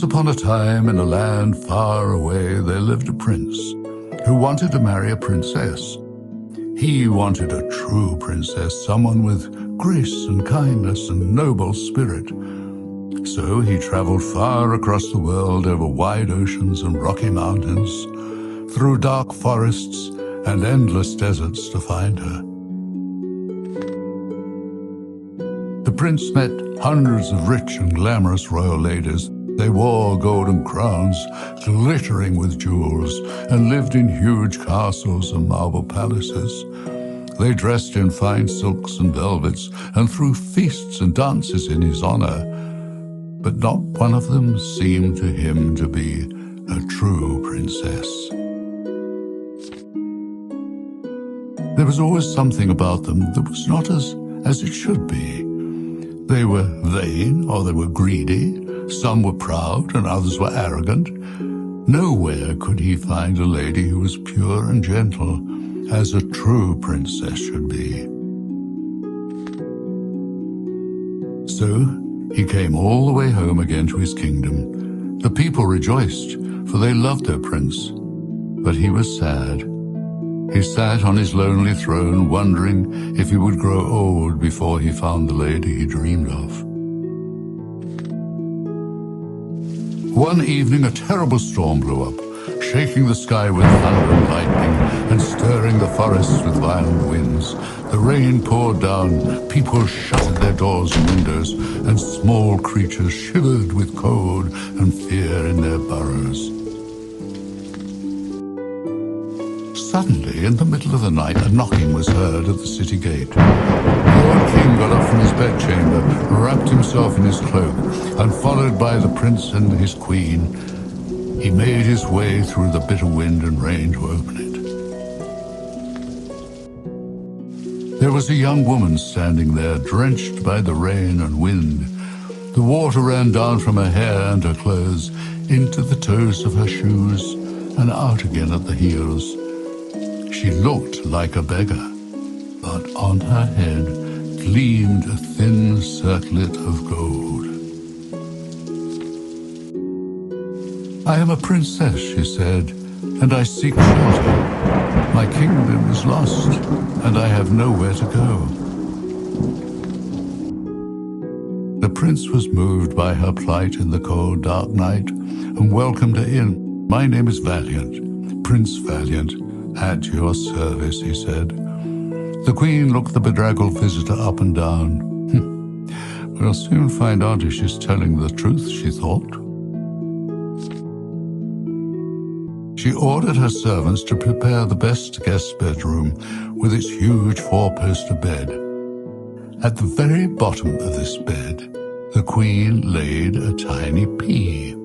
Once upon a time, in a land far away, there lived a prince who wanted to marry a princess. He wanted a true princess, someone with grace and kindness and noble spirit. So he traveled far across the world, over wide oceans and rocky mountains, through dark forests and endless deserts to find her. The prince met hundreds of rich and glamorous royal ladies. They wore golden crowns, glittering with jewels, and lived in huge castles and marble palaces. They dressed in fine silks and velvets, and threw feasts and dances in his honor. But not one of them seemed to him to be a true princess. There was always something about them that was not as it should be. They were vain, or they were greedy. Some were proud and others were arrogant. Nowhere could he find a lady who was pure and gentle, as a true princess should be. So he came all the way home again to his kingdom. The people rejoiced, for they loved their prince. But he was sad. He sat on his lonely throne, wondering if he would grow old before he found the lady he dreamed of. One evening, a terrible storm blew up, shaking the sky with thunder and lightning and stirring the forests with violent winds. The rain poured down, people shuttered their doors and windows, and small creatures shivered with cold and fear in their burrows. Suddenly, in the middle of the night, a knocking was heard at the city gate. The old king got up from his bedchamber, wrapped himself in his cloak, and followed by the prince and his queen, he made his way through the bitter wind and rain to open it. There was a young woman standing there, drenched by the rain and wind. The water ran down from her hair and her clothes, into the toes of her shoes, and out again at the heels. She looked like a beggar, but on her head gleamed a thin circlet of gold. "I am a princess," she said, "and I seek shelter. My kingdom is lost, and I have nowhere to go." The prince was moved by her plight in the cold, dark night, and welcomed her in. "My name is Valiant, Prince Valiant. At your service," he said. The queen looked the bedraggled visitor up and down. "We'll soon find out if she's telling the truth," she thought. She ordered her servants to prepare the best guest bedroom with its huge four-poster bed. At the very bottom of this bed, the queen laid a tiny pea.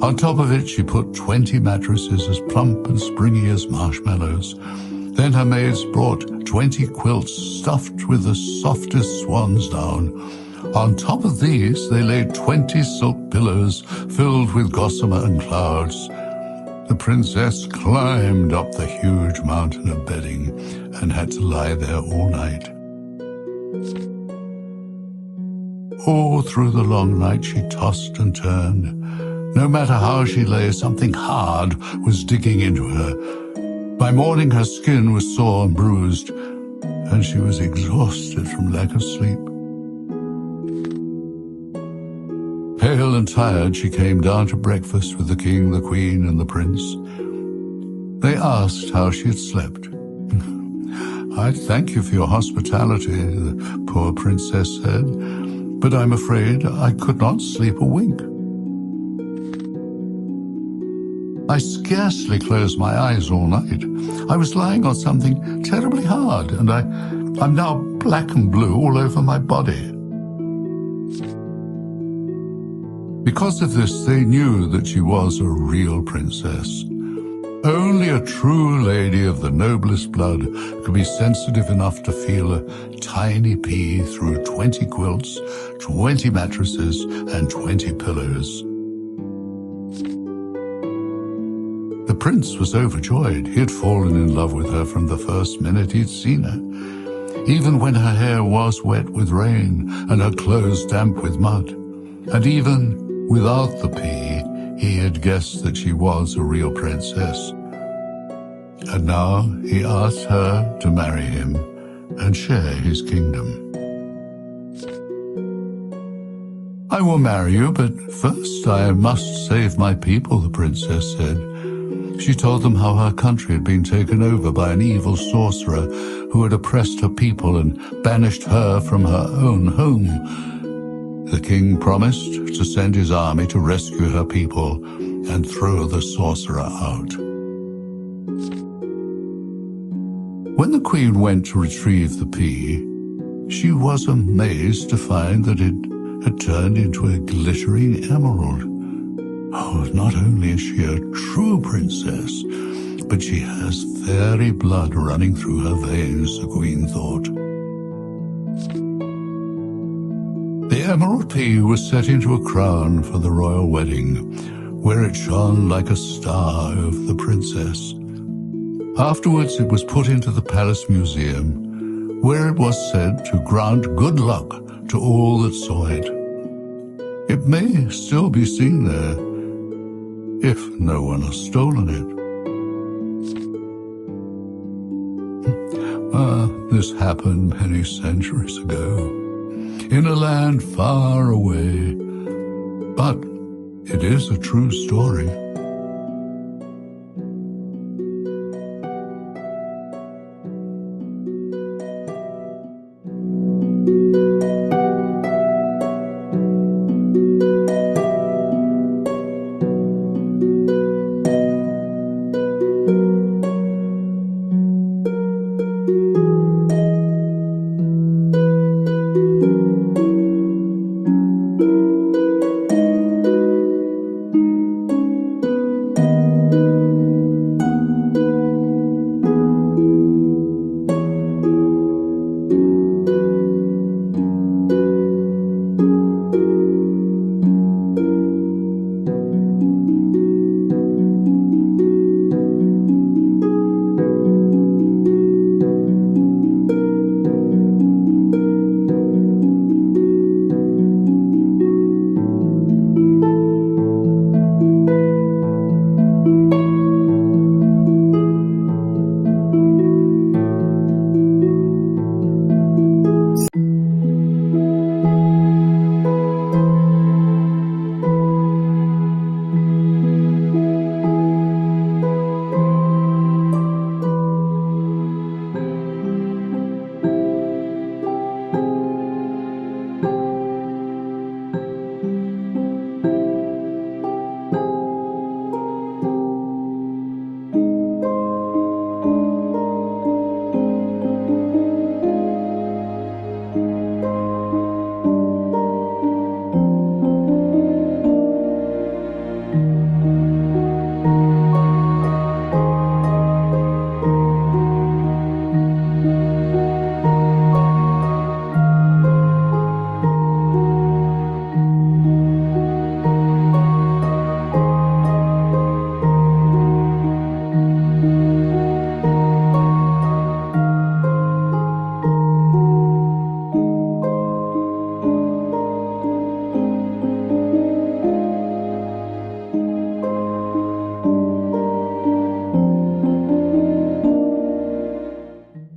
On top of it, she put 20 mattresses as plump and springy as marshmallows. Then her maids brought 20 quilts stuffed with the softest swan's down. On top of these, they laid 20 silk pillows filled with gossamer and clouds. The princess climbed up the huge mountain of bedding and had to lie there all night. All through the long night, she tossed and turned. No matter how she lay, something hard was digging into her. By morning, her skin was sore and bruised, and she was exhausted from lack of sleep. Pale and tired, she came down to breakfast with the king, the queen, and the prince. They asked how she had slept. "I thank you for your hospitality," the poor princess said, "but I'm afraid I could not sleep a wink. I scarcely closed my eyes all night. I was lying on something terribly hard, and I'm now black and blue all over my body." Because of this, they knew that she was a real princess. Only a true lady of the noblest blood could be sensitive enough to feel a tiny pea through 20 quilts, 20 mattresses, and 20 pillows. The prince was overjoyed. He had fallen in love with her from the first minute he'd seen her. Even when her hair was wet with rain and her clothes damp with mud, And even without the pea, he had guessed that she was a real princess. And now he asked her to marry him and share his kingdom. "I will marry you, but first I must save my people," the princess said. She told them how her country had been taken over by an evil sorcerer who had oppressed her people and banished her from her own home. The king promised to send his army to rescue her people and throw the sorcerer out. When the queen went to retrieve the pea, she was amazed to find that it had turned into a glittering emerald. Oh, not only is she a true princess, but she has fairy blood running through her veins, the queen thought. The emerald pea was set into a crown for the royal wedding, where it shone like a star over the princess. Afterwards, it was put into the palace museum, where it was said to grant good luck to all that saw it. It may still be seen there, if no one has stolen it. This happened many centuries ago, in a land far away, but it is a true story.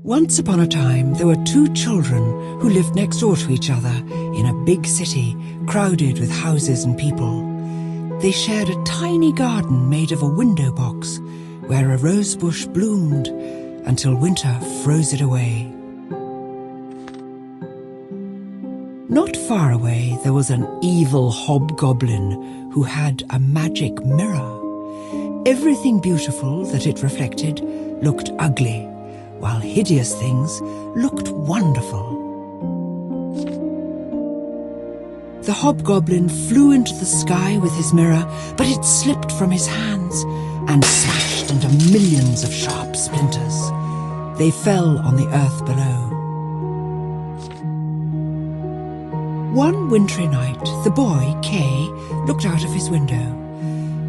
Once upon a time, there were two children who lived next door to each other in a big city crowded with houses and people. They shared a tiny garden made of a window box where a rose bush bloomed until winter froze it away. Not far away, there was an evil hobgoblin who had a magic mirror. Everything beautiful that it reflected looked ugly, while hideous things looked wonderful. The hobgoblin flew into the sky with his mirror, but it slipped from his hands and smashed into millions of sharp splinters. They fell on the earth below. One wintry night, the boy, Kay, looked out of his window.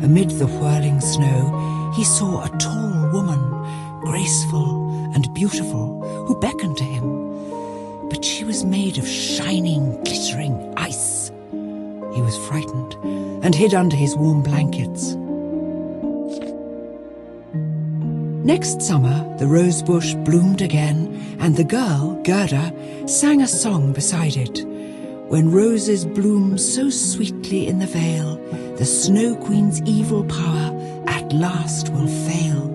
Amid the whirling snow, he saw a tall woman, graceful and beautiful, who beckoned to him. But she was made of shining, glittering ice. He was frightened and hid under his warm blankets. Next summer, the rosebush bloomed again, and the girl, Gerda, sang a song beside it. When roses bloom so sweetly in the vale, the Snow Queen's evil power at last will fail.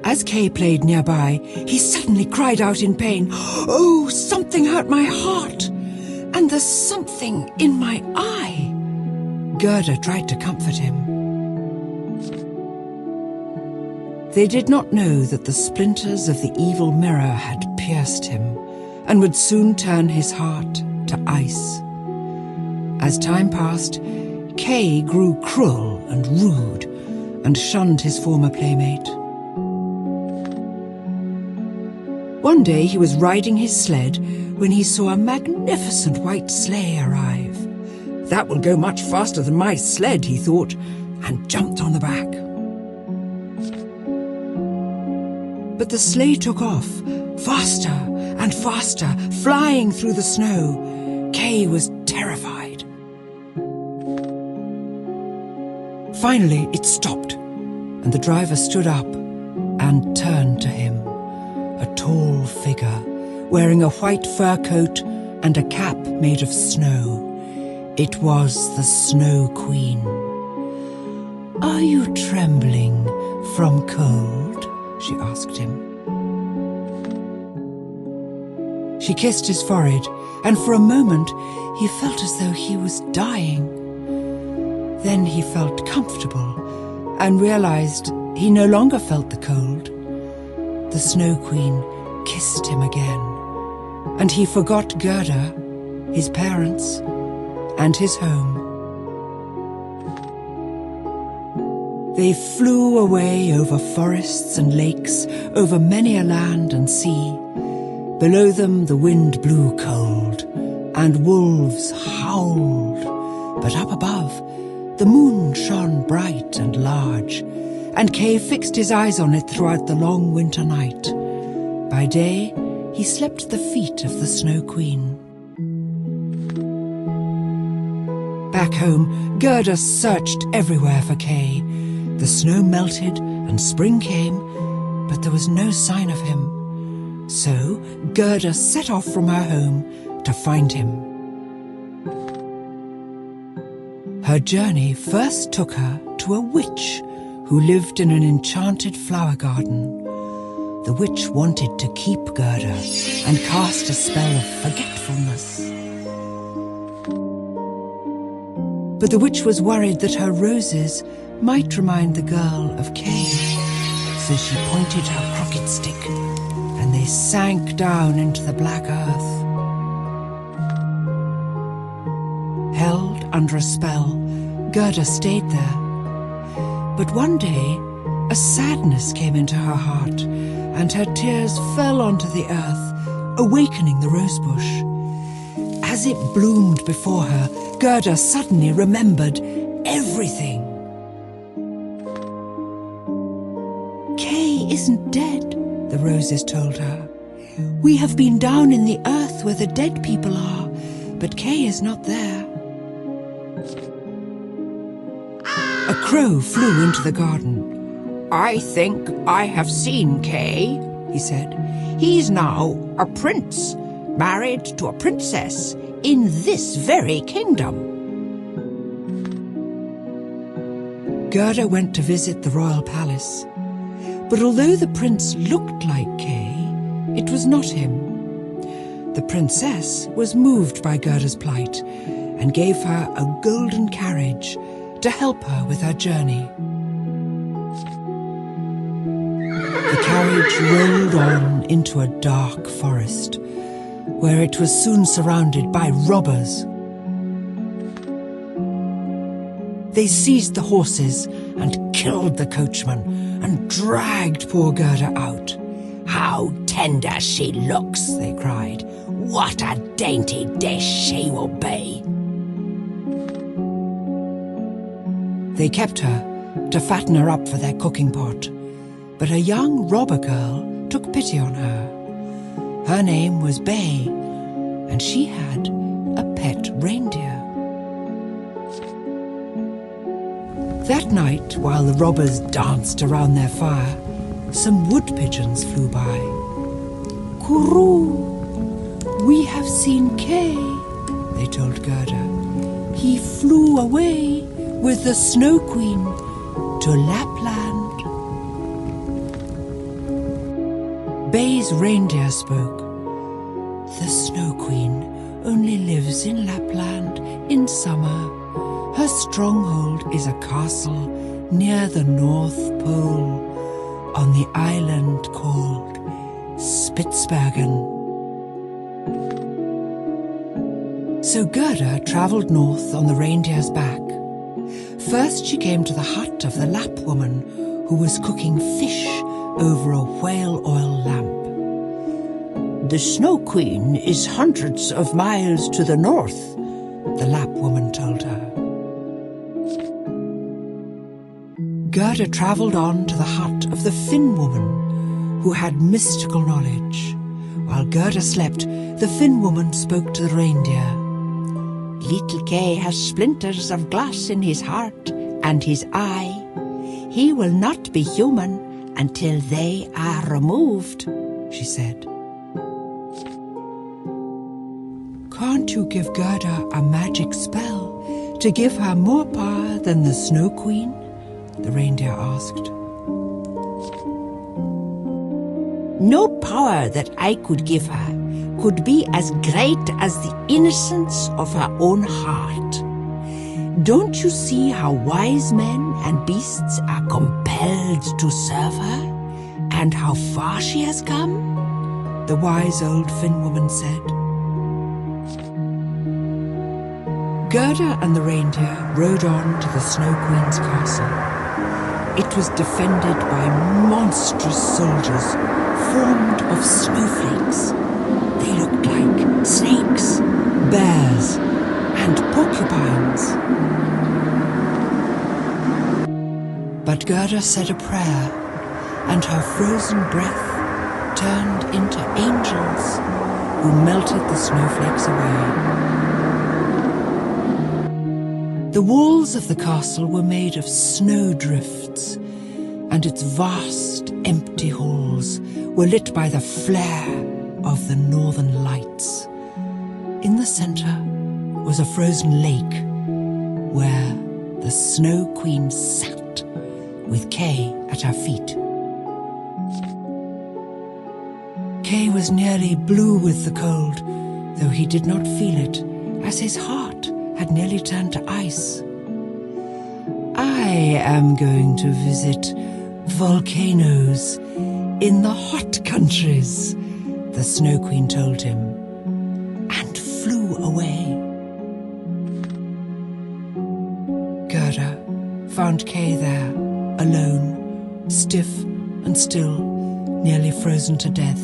As Kay played nearby, he suddenly cried out in pain, "Oh, something hurt my heart, and there's something in my eye." Gerda tried to comfort him. They did not know that the splinters of the evil mirror had pierced him and would soon turn his heart to ice. As time passed, Kay grew cruel and rude and shunned his former playmate. One day he was riding his sled when he saw a magnificent white sleigh arrive. "That will go much faster than my sled," he thought, and jumped on the back. But the sleigh took off, faster and faster, flying through the snow. Kay was terrified. Finally, it stopped, and the driver stood up and turned to him, a tall figure, wearing a white fur coat and a cap made of snow. It was the Snow Queen. "Are you trembling from cold?" she asked him. She kissed his forehead, and for a moment he felt as though he was dying. Then he felt comfortable and realized he no longer felt the cold. The Snow Queen kissed him again, and he forgot Gerda, his parents, and his home. They flew away over forests and lakes, over many a land and sea. Below them the wind blew cold, and wolves howled. But up above, the moon shone bright and large, and Kay fixed his eyes on it throughout the long winter night. By day, he slept at the feet of the Snow Queen. Back home, Gerda searched everywhere for Kay. The snow melted and spring came, but there was no sign of him. So Gerda set off from her home to find him. Her journey first took her to a witch who lived in an enchanted flower garden. The witch wanted to keep Gerda and cast a spell of forgetfulness. But the witch was worried that her roses might remind the girl of Kay, so she pointed her crooked stick, and they sank down into the black earth. Held under a spell, Gerda stayed there. But one day, a sadness came into her heart, and her tears fell onto the earth, awakening the rosebush. As it bloomed before her, Gerda suddenly remembered everything. "Kay isn't dead," the roses told her. "We have been down in the earth where the dead people are, but Kay is not there." A crow flew into the garden. "I think I have seen Kay," he said. "He's now a prince, married to a princess in this very kingdom." Gerda went to visit the royal palace. But although the prince looked like Kay, it was not him. The princess was moved by Gerda's plight and gave her a golden carriage to help her with her journey. The carriage rolled on into a dark forest, where it was soon surrounded by robbers. They seized the horses and killed the coachman and dragged poor Gerda out. "How tender she looks," they cried. "What a dainty dish she will be." They kept her to fatten her up for their cooking pot, but a young robber girl took pity on her. Her name was Bay, and she had a pet reindeer. That night, while the robbers danced around their fire, some wood pigeons flew by. "Kuroo! We have seen Kay," they told Gerda. "He flew away with the Snow Queen to Lapland." Bay's reindeer spoke. "The Snow Queen only lives in Lapland in summer. Her stronghold is a castle near the North Pole on the island called Spitsbergen." So Gerda travelled north on the reindeer's back. First she came to the hut of the Lapp woman who was cooking fish over a whale oil lamp. "The Snow Queen is hundreds of miles to the north," the Lapp woman told her. Gerda travelled on to the hut of the Finn woman who had mystical knowledge. While Gerda slept, the Finn woman spoke to the reindeer. "Little Kay has splinters of glass in his heart and his eye. He will not be human until they are removed," she said. "Can't you give Gerda a magic spell to give her more power than the Snow Queen?" the reindeer asked. "No power that I could give her could be as great as the innocence of her own heart. Don't you see how wise men and beasts are compelled to serve her, and how far she has come?" the wise old Finn woman said. Gerda and the reindeer rode on to the Snow Queen's castle. It was defended by monstrous soldiers formed of snowflakes. They looked like snakes, bears, and porcupines. But Gerda said a prayer, and her frozen breath turned into angels who melted the snowflakes away. The walls of the castle were made of snowdrifts, and its vast, empty halls were lit by the flare of the northern lights. In the center was a frozen lake where the Snow Queen sat with Kay at her feet. Kay was nearly blue with the cold, though he did not feel it, as his heart had nearly turned to ice. "I am going to visit volcanoes in the hot countries," the Snow Queen told him, and flew away. Gerda found Kay there, alone, stiff and still, nearly frozen to death.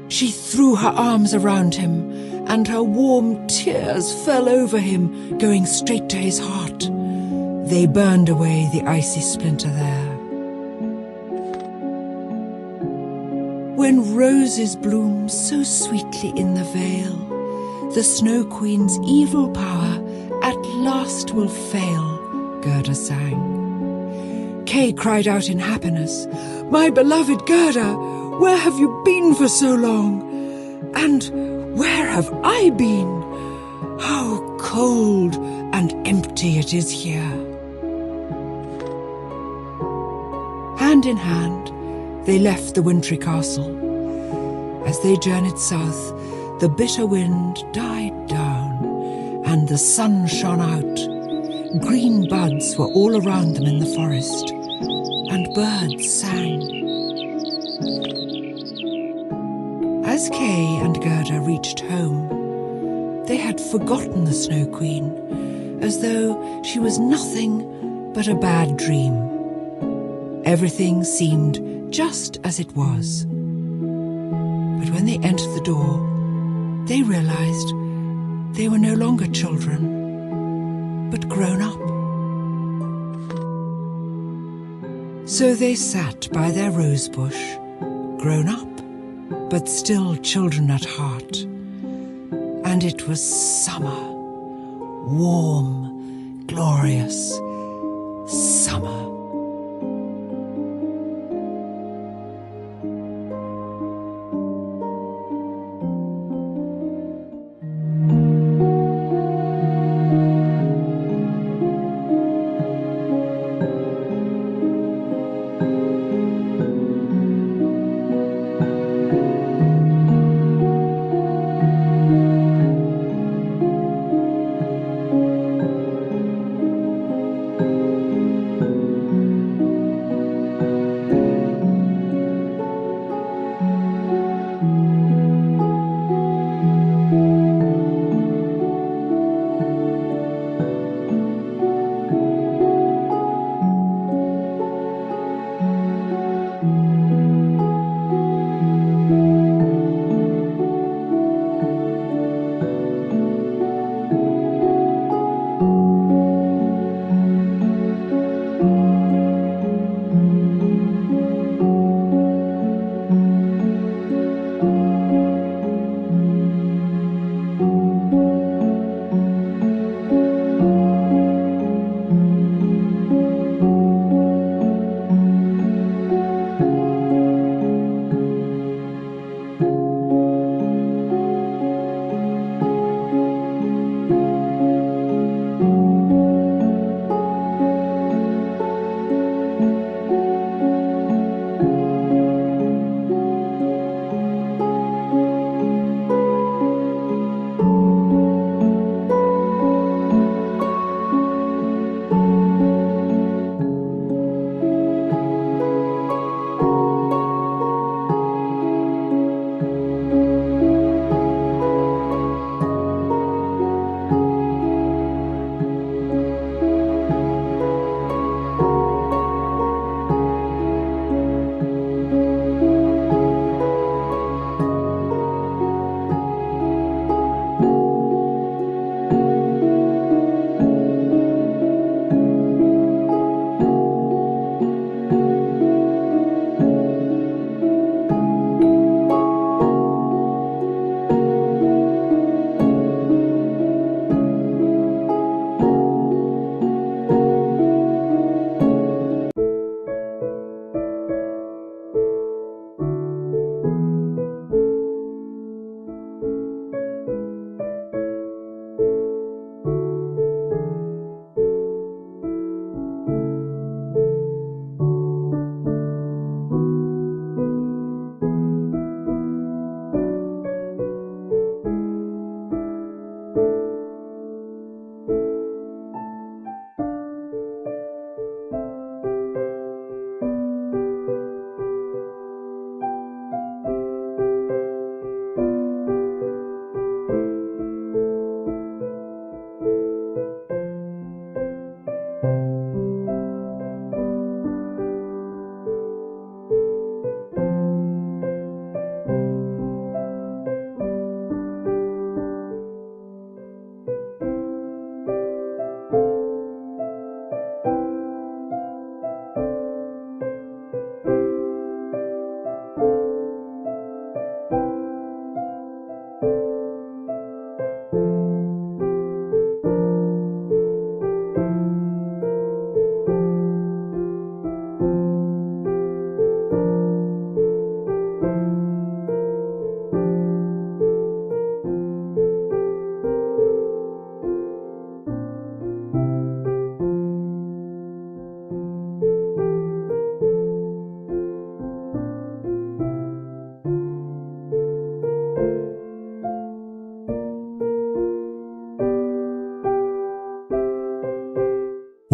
She threw her arms around him, and her warm tears fell over him, going straight to his heart. They burned away the icy splinter there. When roses bloom so sweetly in the vale, the Snow Queen's evil power at last will fail, Gerda sang. Kay cried out in happiness, "My beloved Gerda, where have you been for so long? And where have I been? How cold and empty it is here." Hand in hand, they left the wintry castle. As they journeyed south, the bitter wind died down, and the sun shone out. Green buds were all around them in the forest, and birds sang. As Kay and Gerda reached home, they had forgotten the Snow Queen, as though she was nothing but a bad dream. Everything seemed just as it was. But when they entered the door, they realized they were no longer children, but grown up. So they sat by their rose bush, grown up but still children at heart. And it was summer. Warm, glorious summer.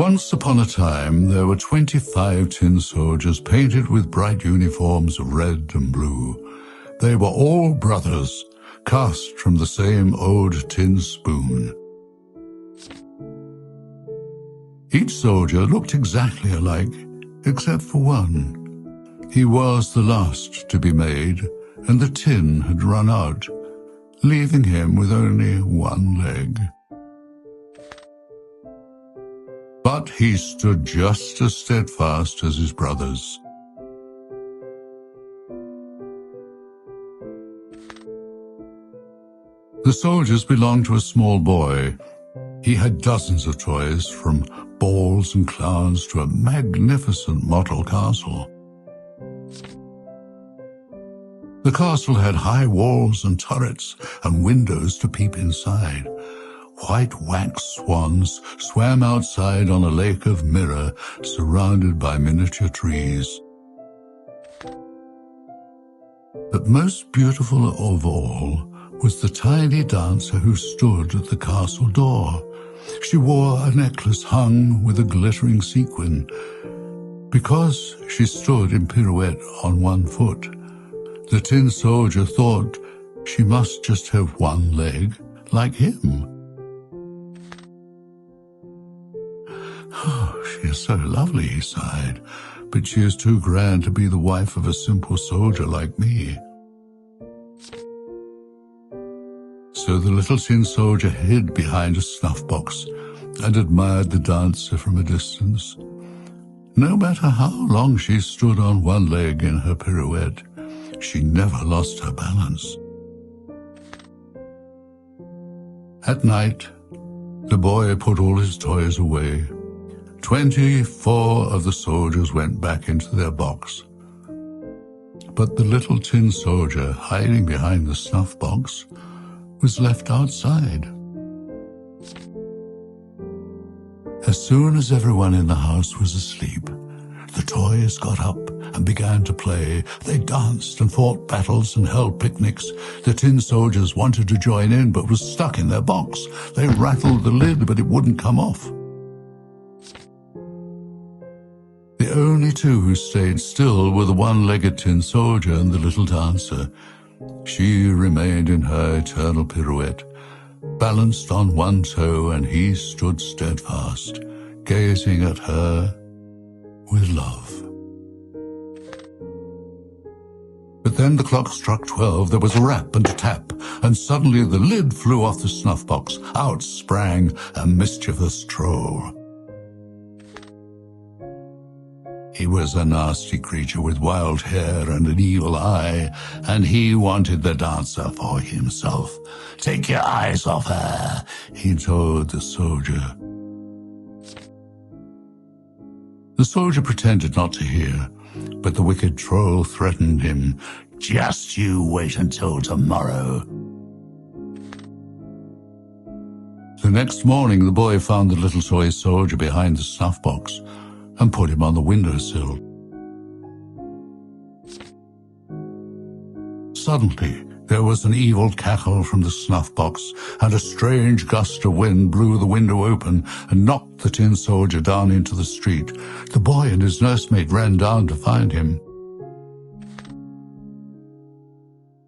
Once upon a time, there were 25 tin soldiers painted with bright uniforms of red and blue. They were all brothers, cast from the same old tin spoon. Each soldier looked exactly alike, except for one. He was the last to be made, and the tin had run out, leaving him with only one leg. But he stood just as steadfast as his brothers. The soldiers belonged to a small boy. He had dozens of toys, from balls and clowns to a magnificent model castle. The castle had high walls and turrets and windows to peep inside. White wax swans swam outside on a lake of mirror surrounded by miniature trees. But most beautiful of all was the tiny dancer who stood at the castle door. She wore a necklace hung with a glittering sequin. Because she stood in pirouette on one foot, the tin soldier thought she must just have one leg like him. "Oh, she is so lovely," he sighed, "but she is too grand to be the wife of a simple soldier like me." So the little tin soldier hid behind a snuff-box and admired the dancer from a distance. No matter how long she stood on one leg in her pirouette, she never lost her balance. At night, the boy put all his toys away. 24 of the soldiers went back into their box. But the little tin soldier, hiding behind the snuff-box, was left outside. As soon as everyone in the house was asleep, the toys got up and began to play. They danced and fought battles and held picnics. The tin soldiers wanted to join in but was stuck in their box. They rattled the lid, but it wouldn't come off. The only two who stayed still were the one-legged tin soldier and the little dancer. She remained in her eternal pirouette, balanced on one toe, and he stood steadfast, gazing at her with love. But then the clock struck 12, there was a rap and a tap, and suddenly the lid flew off the snuff-box. Out sprang a mischievous troll. He was a nasty creature with wild hair and an evil eye, and he wanted the dancer for himself. "Take your eyes off her," he told the soldier. The soldier pretended not to hear, but the wicked troll threatened him. "Just you wait until tomorrow." The next morning the boy found the little toy soldier behind the snuff-box and put him on the windowsill. Suddenly, there was an evil cackle from the snuff-box, and a strange gust of wind blew the window open and knocked the tin soldier down into the street. The boy and his nursemaid ran down to find him.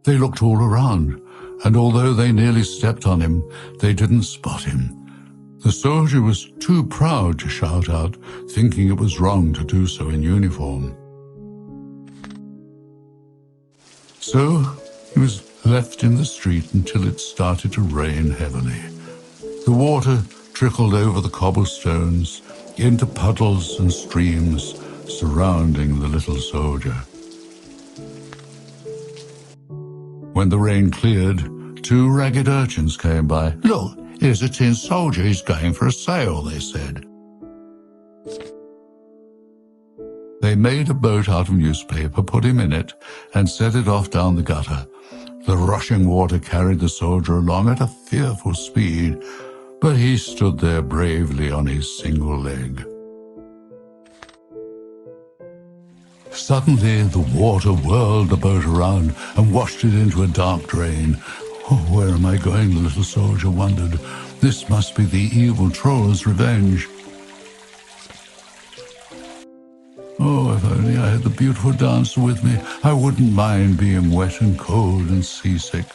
They looked all around, and although they nearly stepped on him, they didn't spot him. The soldier was too proud to shout out, thinking it was wrong to do so in uniform. So he was left in the street until it started to rain heavily. The water trickled over the cobblestones into puddles and streams surrounding the little soldier. When the rain cleared, 2 ragged urchins came by. "Look, here's a tin soldier. He's going for a sail," they said. They made a boat out of newspaper, put him in it, and set it off down the gutter. The rushing water carried the soldier along at a fearful speed, but he stood there bravely on his single leg. Suddenly the water whirled the boat around and washed it into a dark drain. "Oh, where am I going?" the little soldier wondered. "This must be the evil troll's revenge. Oh, if only I had the beautiful dancer with me, I wouldn't mind being wet and cold and seasick."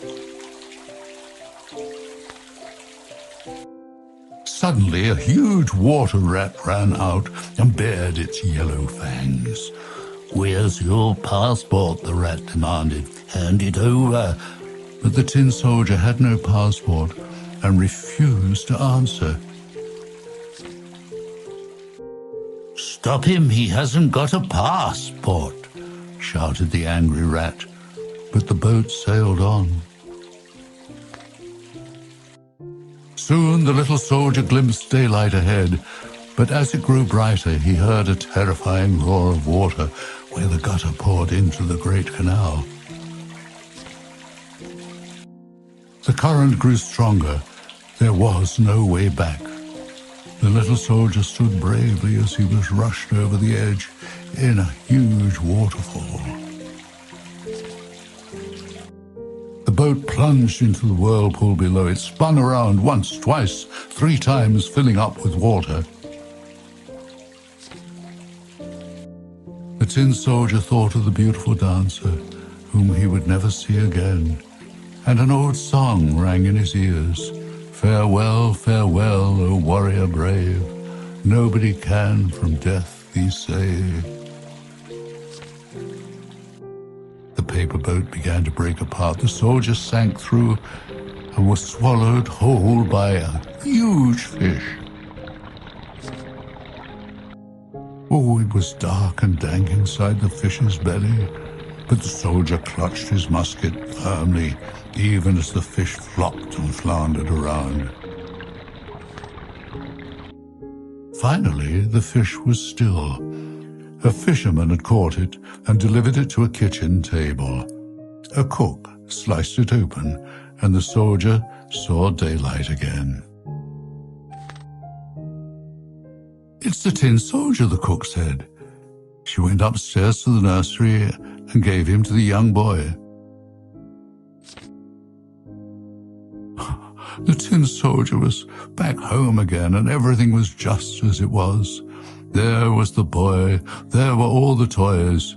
Suddenly a huge water rat ran out and bared its yellow fangs. "Where's your passport?" the rat demanded. "Hand it over." But the tin soldier had no passport and refused to answer. "Stop him, he hasn't got a passport," shouted the angry rat, but the boat sailed on. Soon the little soldier glimpsed daylight ahead, but as it grew brighter, he heard a terrifying roar of water where the gutter poured into the great canal. The current grew stronger. There was no way back. The little soldier stood bravely as he was rushed over the edge in a huge waterfall. The boat plunged into the whirlpool below. It spun around once, twice, 3 times, filling up with water. The tin soldier thought of the beautiful dancer, whom he would never see again, and an old song rang in his ears. Farewell, farewell, O warrior brave, nobody can from death thee save. The paper boat began to break apart. The soldier sank through and was swallowed whole by a huge fish. Oh, it was dark and dank inside the fish's belly, but the soldier clutched his musket firmly, even as the fish flopped and floundered around. Finally, the fish was still. A fisherman had caught it and delivered it to a kitchen table. A cook sliced it open, and the soldier saw daylight again. "It's the tin soldier," the cook said. She went upstairs to the nursery and gave him to the young boy. The tin soldier was back home again, and everything was just as it was. There was the boy, there were all the toys,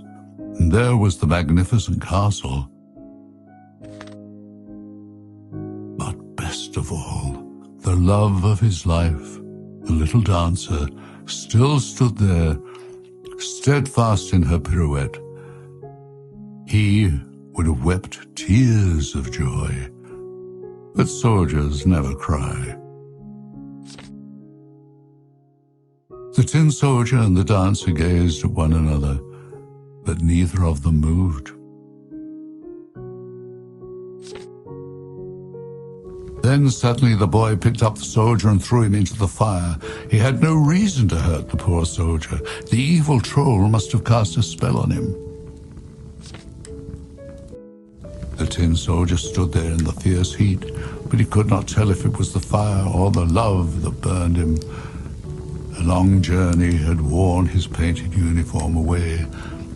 and there was the magnificent castle. But best of all, the love of his life, the little dancer, still stood there, steadfast in her pirouette. He would have wept tears of joy, but soldiers never cry. The tin soldier and the dancer gazed at one another, but neither of them moved. Then suddenly the boy picked up the soldier and threw him into the fire. He had no reason to hurt the poor soldier. The evil troll must have cast a spell on him. The tin soldier stood there in the fierce heat, but he could not tell if it was the fire or the love that burned him. A long journey had worn his painted uniform away,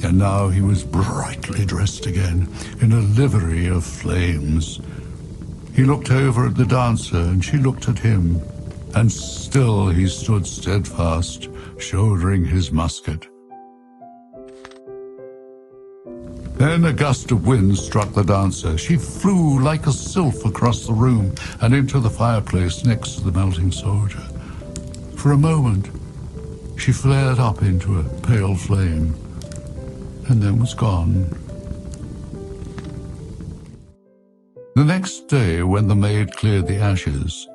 and now he was brightly dressed again in a livery of flames. He looked over at the dancer, and she looked at him, and still he stood steadfast, shouldering his musket. Then a gust of wind struck the dancer. She flew like a sylph across the room and into the fireplace next to the melting soldier. For a moment, she flared up into a pale flame, and then was gone. The next day, when the maid cleared the ashes,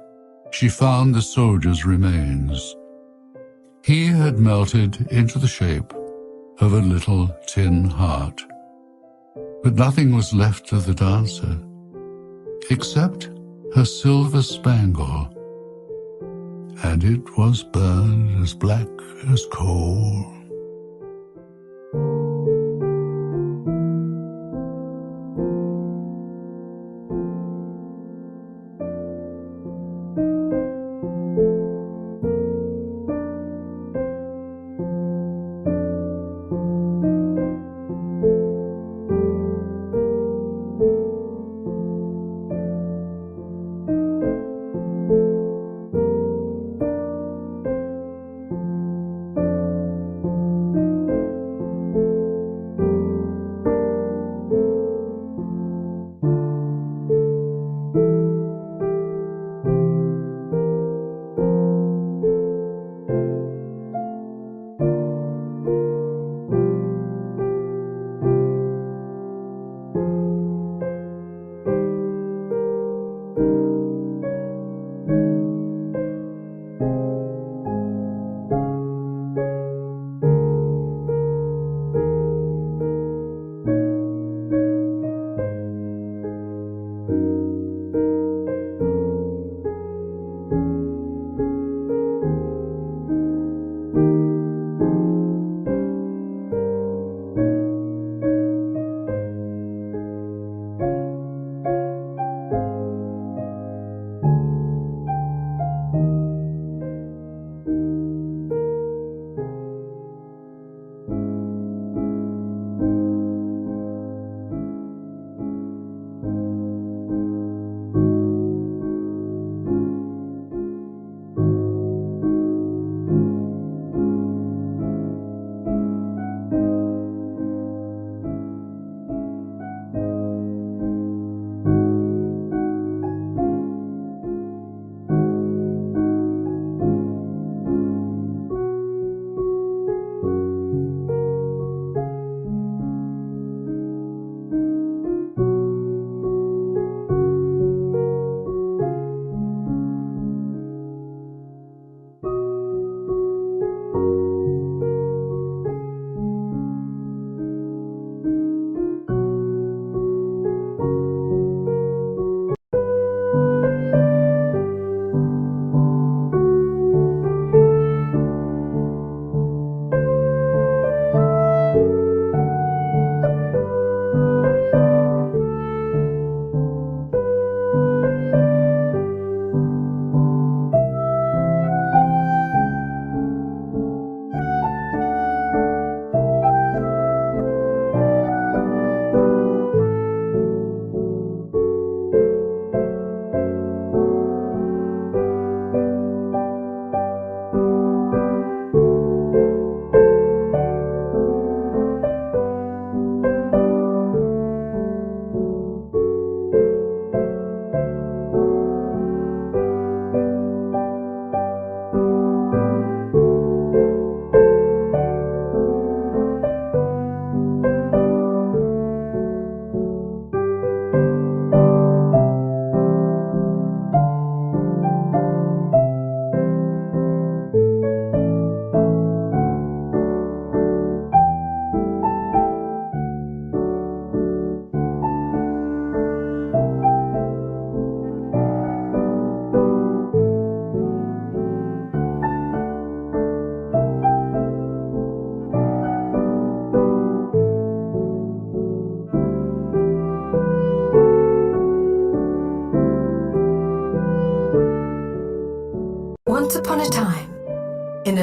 she found the soldier's remains. He had melted into the shape of a little tin heart. But nothing was left of the dancer, except her silver spangle, and it was burned as black as coal.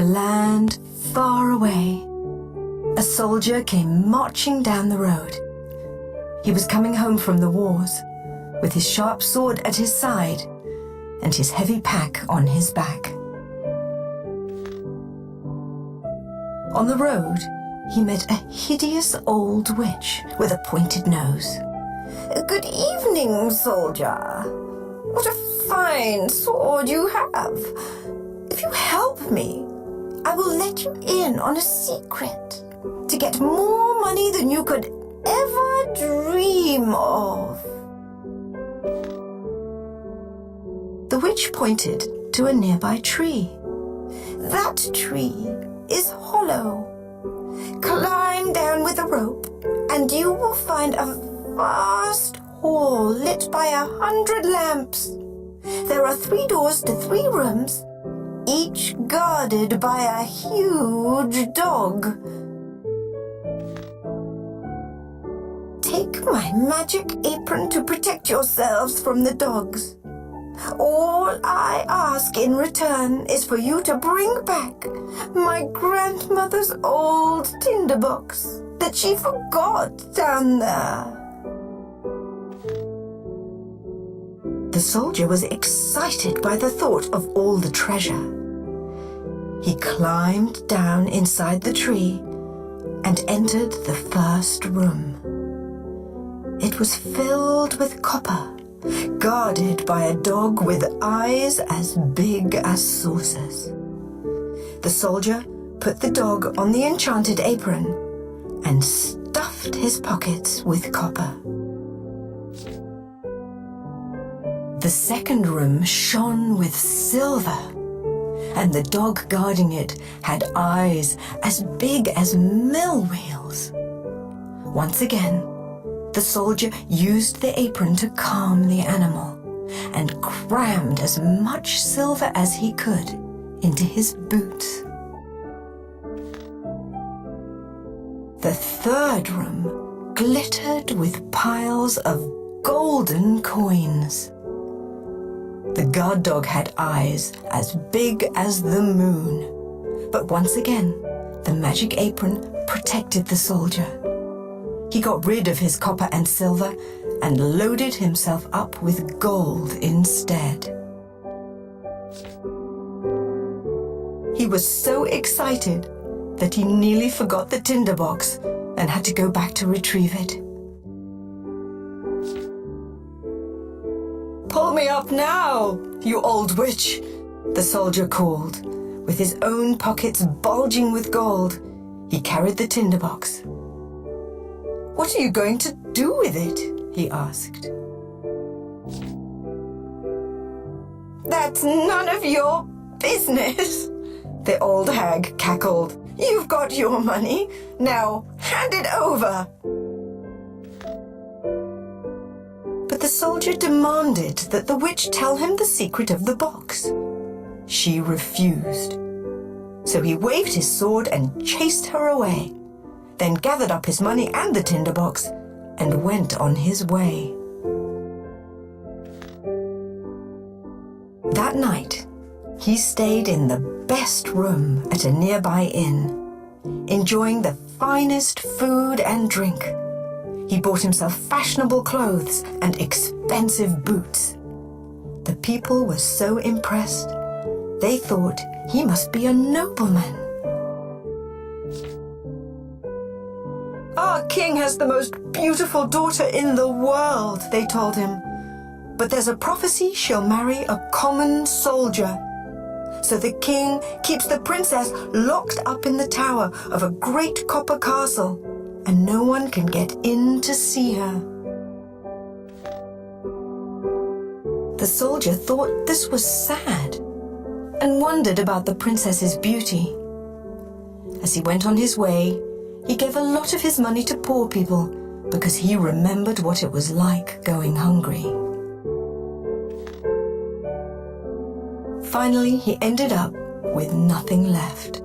land far away, a soldier came marching down the road. He was coming home from the wars, with his sharp sword at his side and his heavy pack on his back. On the road, he met a hideous old witch with a pointed nose. "Good evening, soldier. What a fine sword you have. If you help me, I will let you in on a secret to get more money than you could ever dream of." The witch pointed to a nearby tree. "That tree is hollow. Climb down with a rope, and you will find a vast hall lit by 100 lamps. There are 3 doors to 3 rooms, each guarded by a huge dog. Take my magic apron to protect yourselves from the dogs. All I ask in return is for you to bring back my grandmother's old tinderbox that she forgot down there." The soldier was excited by the thought of all the treasure. He climbed down inside the tree and entered the first room. It was filled with copper, guarded by a dog with eyes as big as saucers. The soldier put the dog on the enchanted apron and stuffed his pockets with copper. The second room shone with silver, and the dog guarding it had eyes as big as mill wheels. Once again, the soldier used the apron to calm the animal and crammed as much silver as he could into his boots. The third room glittered with piles of golden coins. The guard dog had eyes as big as the moon, but once again, the magic apron protected the soldier. He got rid of his copper and silver and loaded himself up with gold instead. He was so excited that he nearly forgot the tinderbox and had to go back to retrieve it. "Pull me up now, you old witch," the soldier called. With his own pockets bulging with gold, he carried the tinderbox. "What are you going to do with it?" he asked. "That's none of your business," the old hag cackled. "You've got your money. Now hand it over." But the soldier demanded that the witch tell him the secret of the box. She refused. So he waved his sword and chased her away, then gathered up his money and the tinderbox and went on his way. That night, he stayed in the best room at a nearby inn, enjoying the finest food and drink. He bought himself fashionable clothes and expensive boots. The people were so impressed, they thought he must be a nobleman. "Our king has the most beautiful daughter in the world," they told him. "But there's a prophecy she'll marry a common soldier. So the king keeps the princess locked up in the tower of a great copper castle, and no one can get in to see her." The soldier thought this was sad and wondered about the princess's beauty. As he went on his way, he gave a lot of his money to poor people because he remembered what it was like going hungry. Finally, he ended up with nothing left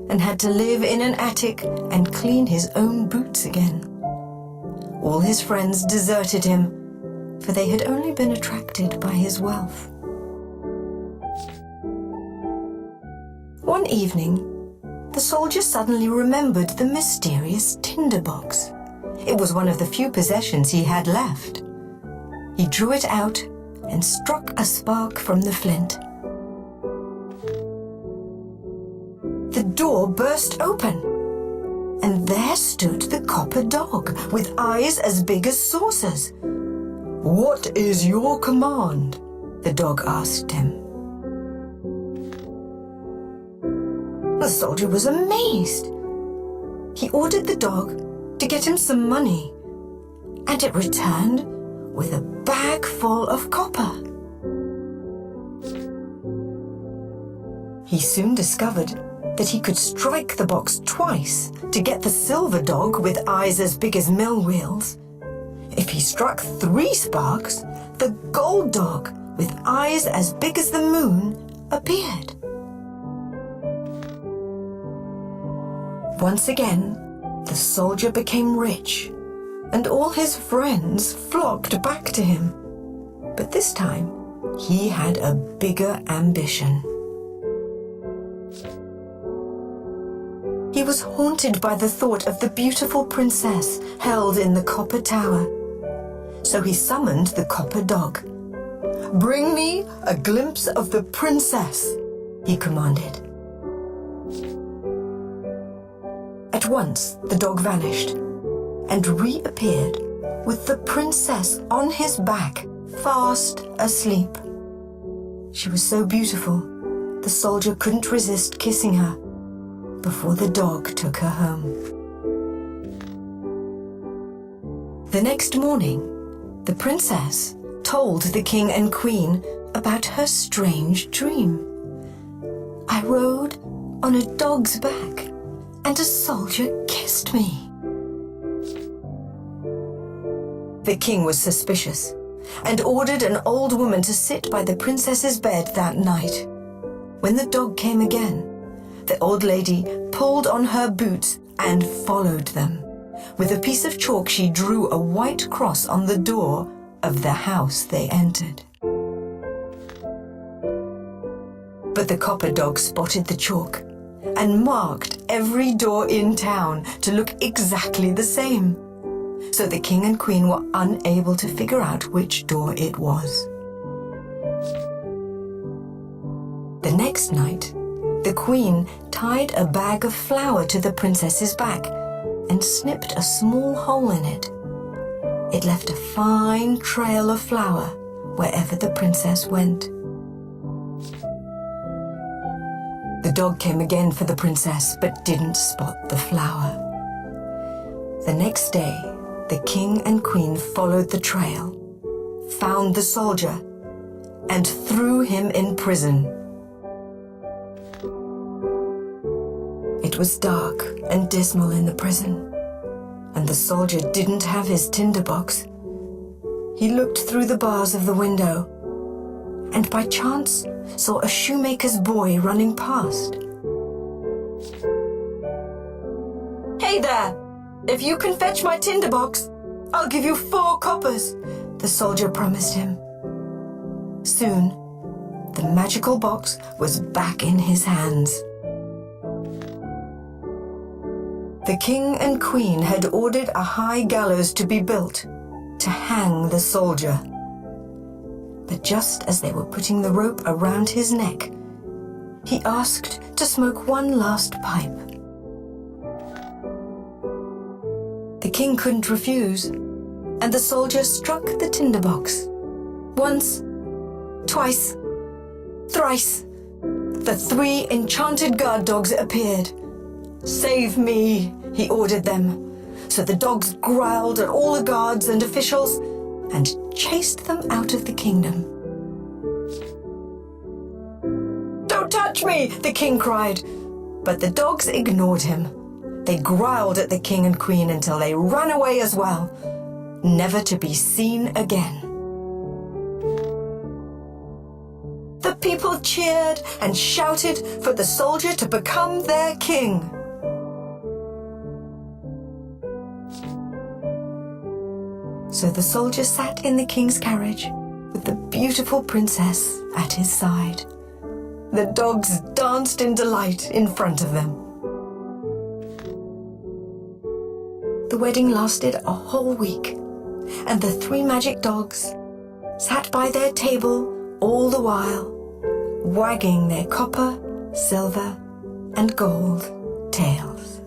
and had to live in an attic and clean his own boots again. All his friends deserted him, for they had only been attracted by his wealth. One evening, the soldier suddenly remembered the mysterious tinderbox. It was one of the few possessions he had left. He drew it out and struck a spark from the flint. The door burst open, and there stood the copper dog with eyes as big as saucers. "What is your command?" the dog asked him. The soldier was amazed. He ordered the dog to get him some money, and it returned with a bag full of copper. He soon discovered that he could strike the box twice to get the silver dog with eyes as big as mill wheels. If he struck 3 sparks, the gold dog with eyes as big as the moon appeared. Once again, the soldier became rich, and all his friends flocked back to him. But this time, he had a bigger ambition. He was haunted by the thought of the beautiful princess held in the copper tower. So he summoned the copper dog. "Bring me a glimpse of the princess," he commanded. At once, the dog vanished and reappeared with the princess on his back, fast asleep. She was so beautiful, the soldier couldn't resist kissing her before the dog took her home. The next morning, the princess told the king and queen about her strange dream. "I rode on a dog's back, and a soldier kissed me." The king was suspicious and ordered an old woman to sit by the princess's bed that night. When the dog came again, the old lady pulled on her boots and followed them. With a piece of chalk, she drew a white cross on the door of the house they entered. But the copper dog spotted the chalk and marked every door in town to look exactly the same. So the king and queen were unable to figure out which door it was. The next night, the queen tied a bag of flour to the princess's back and snipped a small hole in it. It left a fine trail of flour wherever the princess went. The dog came again for the princess, but didn't spot the flower. The next day, the king and queen followed the trail, found the soldier, and threw him in prison. It was dark and dismal in the prison, and the soldier didn't have his tinderbox. He looked through the bars of the window, and by chance saw a shoemaker's boy running past. "Hey there! If you can fetch my tinderbox, I'll give you 4 coppers, the soldier promised him. Soon, the magical box was back in his hands. The king and queen had ordered a high gallows to be built to hang the soldier. But just as they were putting the rope around his neck, he asked to smoke one last pipe. The king couldn't refuse, and the soldier struck the tinderbox. Once, twice, thrice, the 3 enchanted guard dogs appeared. "Save me," he ordered them. So the dogs growled at all the guards and officials and chased them out of the kingdom. "Don't touch me," the king cried. But the dogs ignored him. They growled at the king and queen until they ran away as well, never to be seen again. The people cheered and shouted for the soldier to become their king. So the soldier sat in the king's carriage with the beautiful princess at his side. The dogs danced in delight in front of them. The wedding lasted a whole week, and the 3 magic dogs sat by their table all the while, wagging their copper, silver, and gold tails.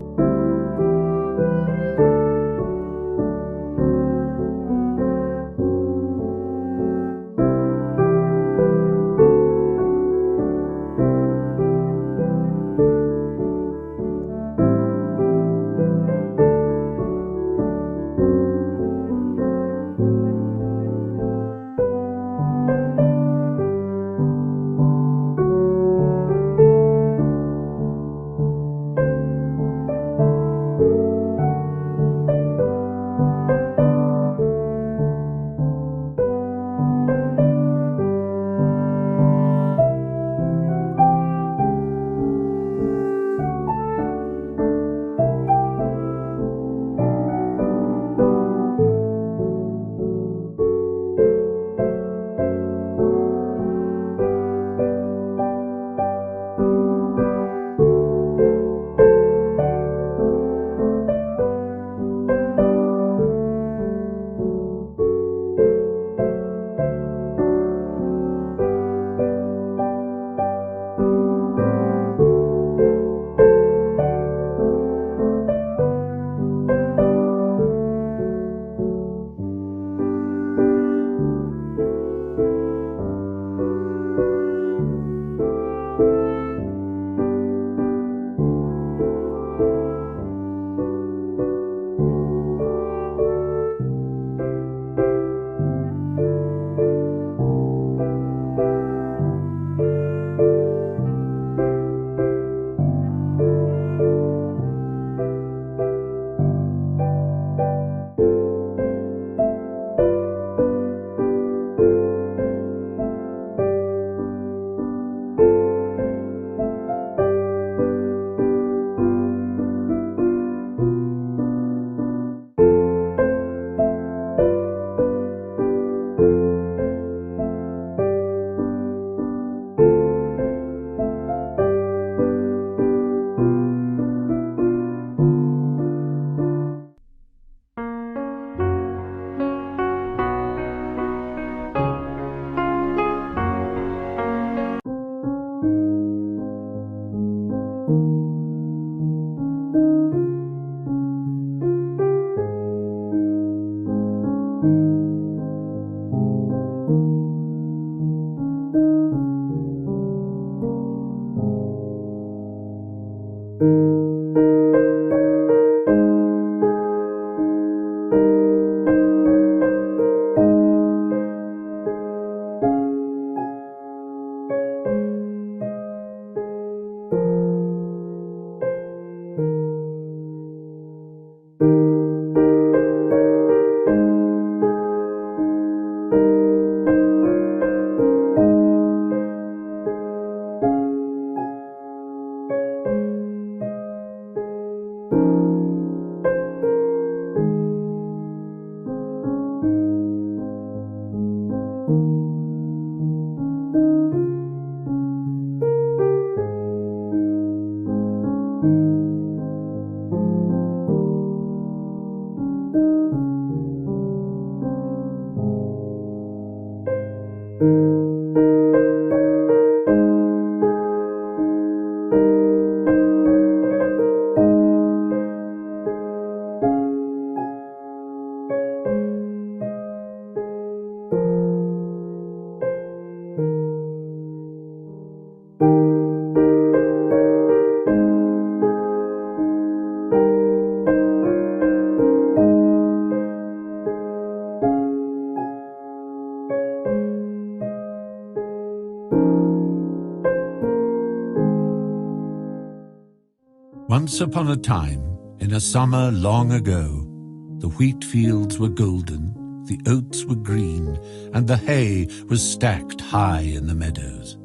Once upon a time, in a summer long ago, the wheat fields were golden, the oats were green, and the hay was stacked high in the meadows.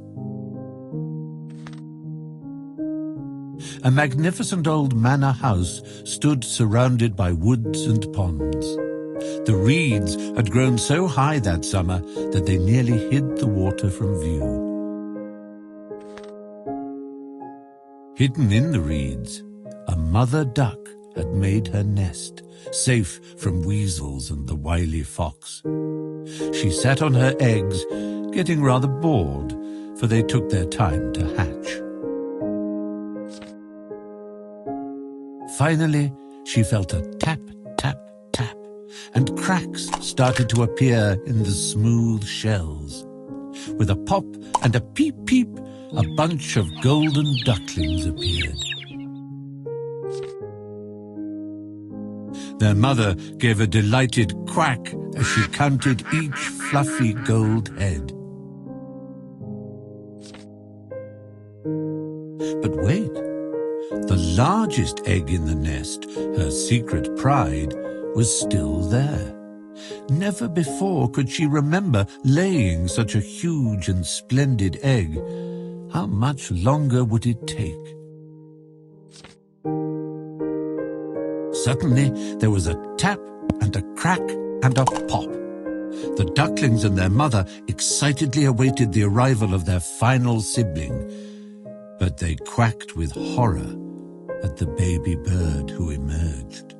A magnificent old manor house stood surrounded by woods and ponds. The reeds had grown so high that summer that they nearly hid the water from view. Hidden in the reeds, a mother duck had made her nest, safe from weasels and the wily fox. She sat on her eggs, getting rather bored, for they took their time to hatch. Finally, she felt a tap, tap, tap, and cracks started to appear in the smooth shells. With a pop and a peep, peep, a bunch of golden ducklings appeared. Their mother gave a delighted quack as she counted each fluffy gold head. But wait, the largest egg in the nest, her secret pride, was still there. Never before could she remember laying such a huge and splendid egg. How much longer would it take? Suddenly, there was a tap and a crack and a pop. The ducklings and their mother excitedly awaited the arrival of their final sibling, but they quacked with horror at the baby bird who emerged.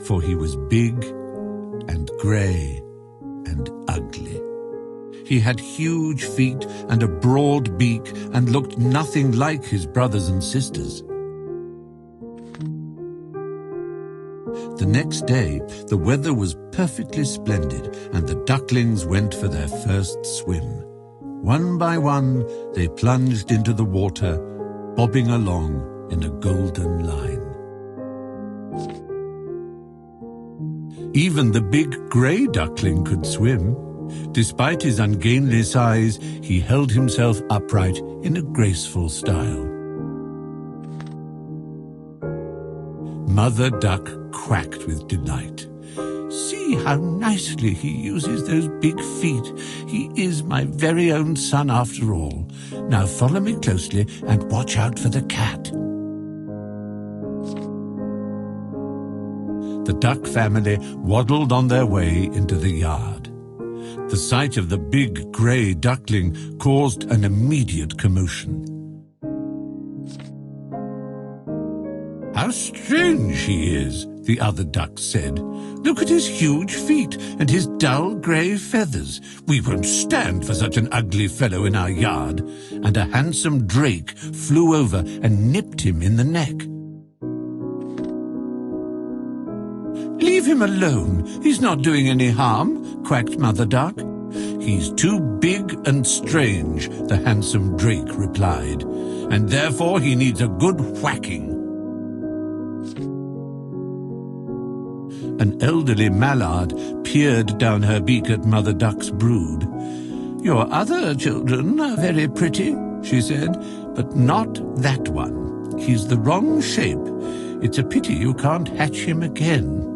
For he was big and grey and ugly. He had huge feet and a broad beak and looked nothing like his brothers and sisters. The next day, the weather was perfectly splendid, and the ducklings went for their first swim. One by one, they plunged into the water, bobbing along in a golden line. Even the big grey duckling could swim. Despite his ungainly size, he held himself upright in a graceful style. Mother Duck quacked with delight. "See how nicely he uses those big feet. He is my very own son after all. Now follow me closely and watch out for the cat." The duck family waddled on their way into the yard. The sight of the big grey duckling caused an immediate commotion. "How strange he is," the other ducks said. "Look at his huge feet and his dull grey feathers. We won't stand for such an ugly fellow in our yard." And a handsome drake flew over and nipped him in the neck. "Leave him alone. He's not doing any harm," quacked Mother Duck. "He's too big and strange," the handsome drake replied, "and therefore he needs a good whacking." An elderly mallard peered down her beak at Mother Duck's brood. "Your other children are very pretty," she said, "but not that one. He's the wrong shape. It's a pity you can't hatch him again."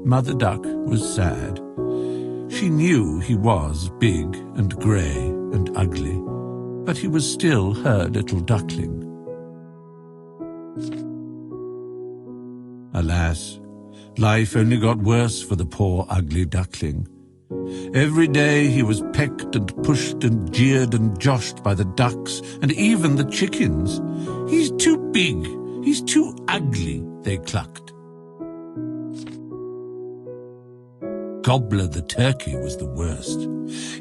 Mother Duck was sad. She knew he was big and grey and ugly, but he was still her little duckling. Alas, life only got worse for the poor ugly duckling. Every day he was pecked and pushed and jeered and joshed by the ducks and even the chickens. "He's too big, he's too ugly," they clucked. Gobbler the turkey was the worst.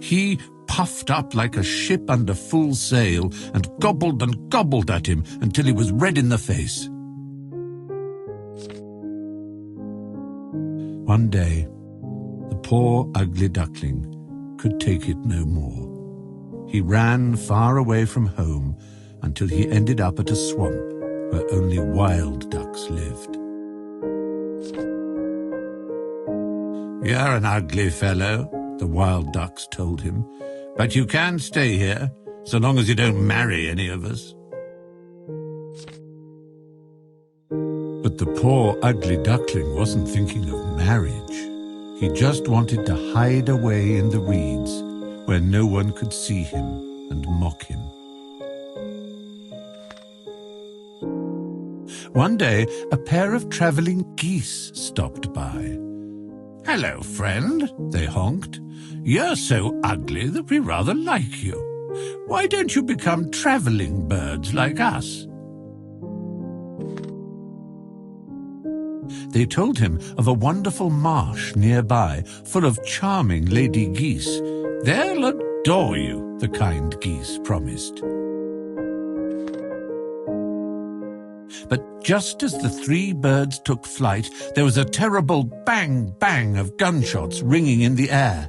He puffed up like a ship under full sail and gobbled at him until he was red in the face. One day, the poor ugly duckling could take it no more. He ran far away from home until he ended up at a swamp where only wild ducks lived. "You're an ugly fellow," the wild ducks told him, "but you can stay here, so long as you don't marry any of us." But the poor ugly duckling wasn't thinking of marriage. He just wanted to hide away in the reeds where no one could see him and mock him. One day, a pair of travelling geese stopped by. "Hello, friend," they honked. "You're so ugly that we rather like you. Why don't you become travelling birds like us?" They told him of a wonderful marsh nearby, full of charming lady geese. "They'll adore you," the kind geese promised. But just as the three birds took flight, there was a terrible bang, bang of gunshots ringing in the air.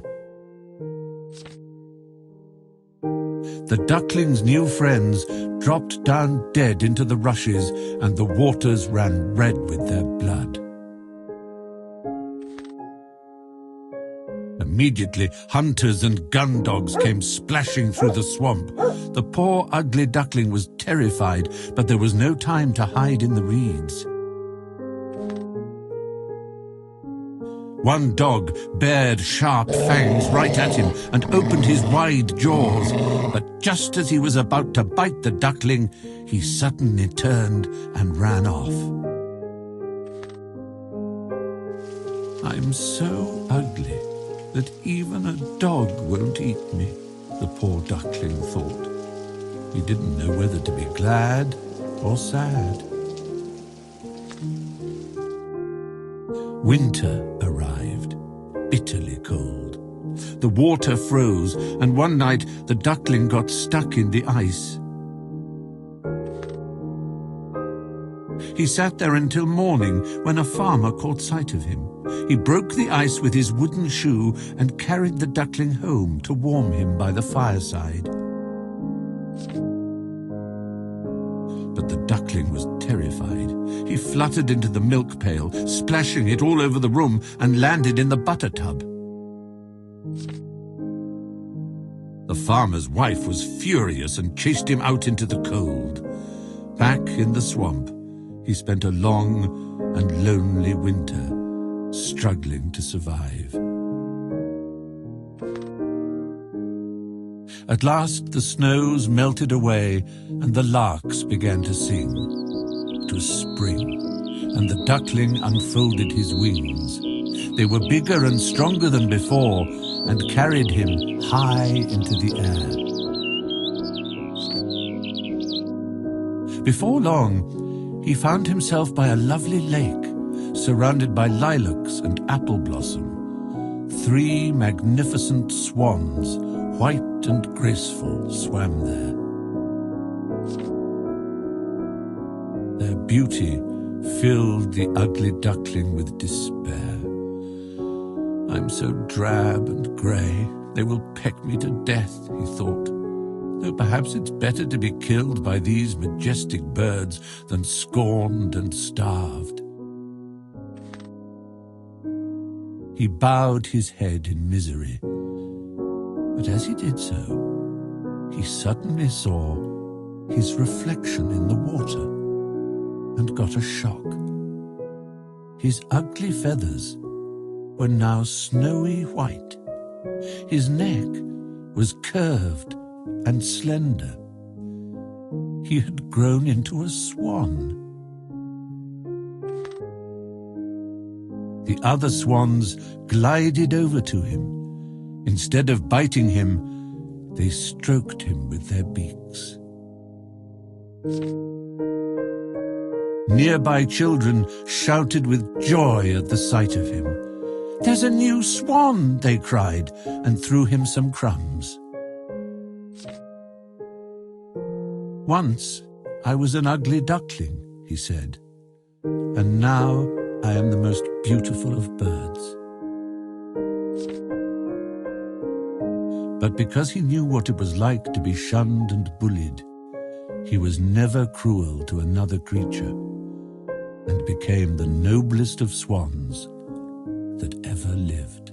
The ducklings' new friends dropped down dead into the rushes, and the waters ran red with their blood. Immediately, hunters and gun dogs came splashing through the swamp. The poor ugly duckling was terrified, but there was no time to hide in the reeds. One dog bared sharp fangs right at him and opened his wide jaws, but just as he was about to bite the duckling, he suddenly turned and ran off. "I'm so ugly that even a dog won't eat me," the poor duckling thought. He didn't know whether to be glad or sad. Winter arrived, bitterly cold. The water froze, and one night the duckling got stuck in the ice. He sat there until morning, when a farmer caught sight of him. He broke the ice with his wooden shoe and carried the duckling home to warm him by the fireside. But the duckling was terrified. He fluttered into the milk pail, splashing it all over the room, and landed in the butter tub. The farmer's wife was furious and chased him out into the cold. Back in the swamp, he spent a long and lonely winter, struggling to survive. At last the snows melted away and the larks began to sing. It was spring, and the duckling unfolded his wings. They were bigger and stronger than before and carried him high into the air. Before long, he found himself by a lovely lake, surrounded by lilacs and apple blossom. 3 magnificent swans, white and graceful, swam there. Their beauty filled the ugly duckling with despair. "I'm so drab and grey, they will peck me to death," he thought. "Though perhaps it's better to be killed by these majestic birds than scorned and starved." He bowed his head in misery. But as he did so, he suddenly saw his reflection in the water and got a shock. His ugly feathers were now snowy white. His neck was curved and slender. He had grown into a swan. The other swans glided over to him. Instead of biting him, they stroked him with their beaks. Nearby children shouted with joy at the sight of him. "There's a new swan," they cried, and threw him some crumbs. "Once I was an ugly duckling," he said, "and now I am the most beautiful of birds." But because he knew what it was like to be shunned and bullied, he was never cruel to another creature, and became the noblest of swans that ever lived.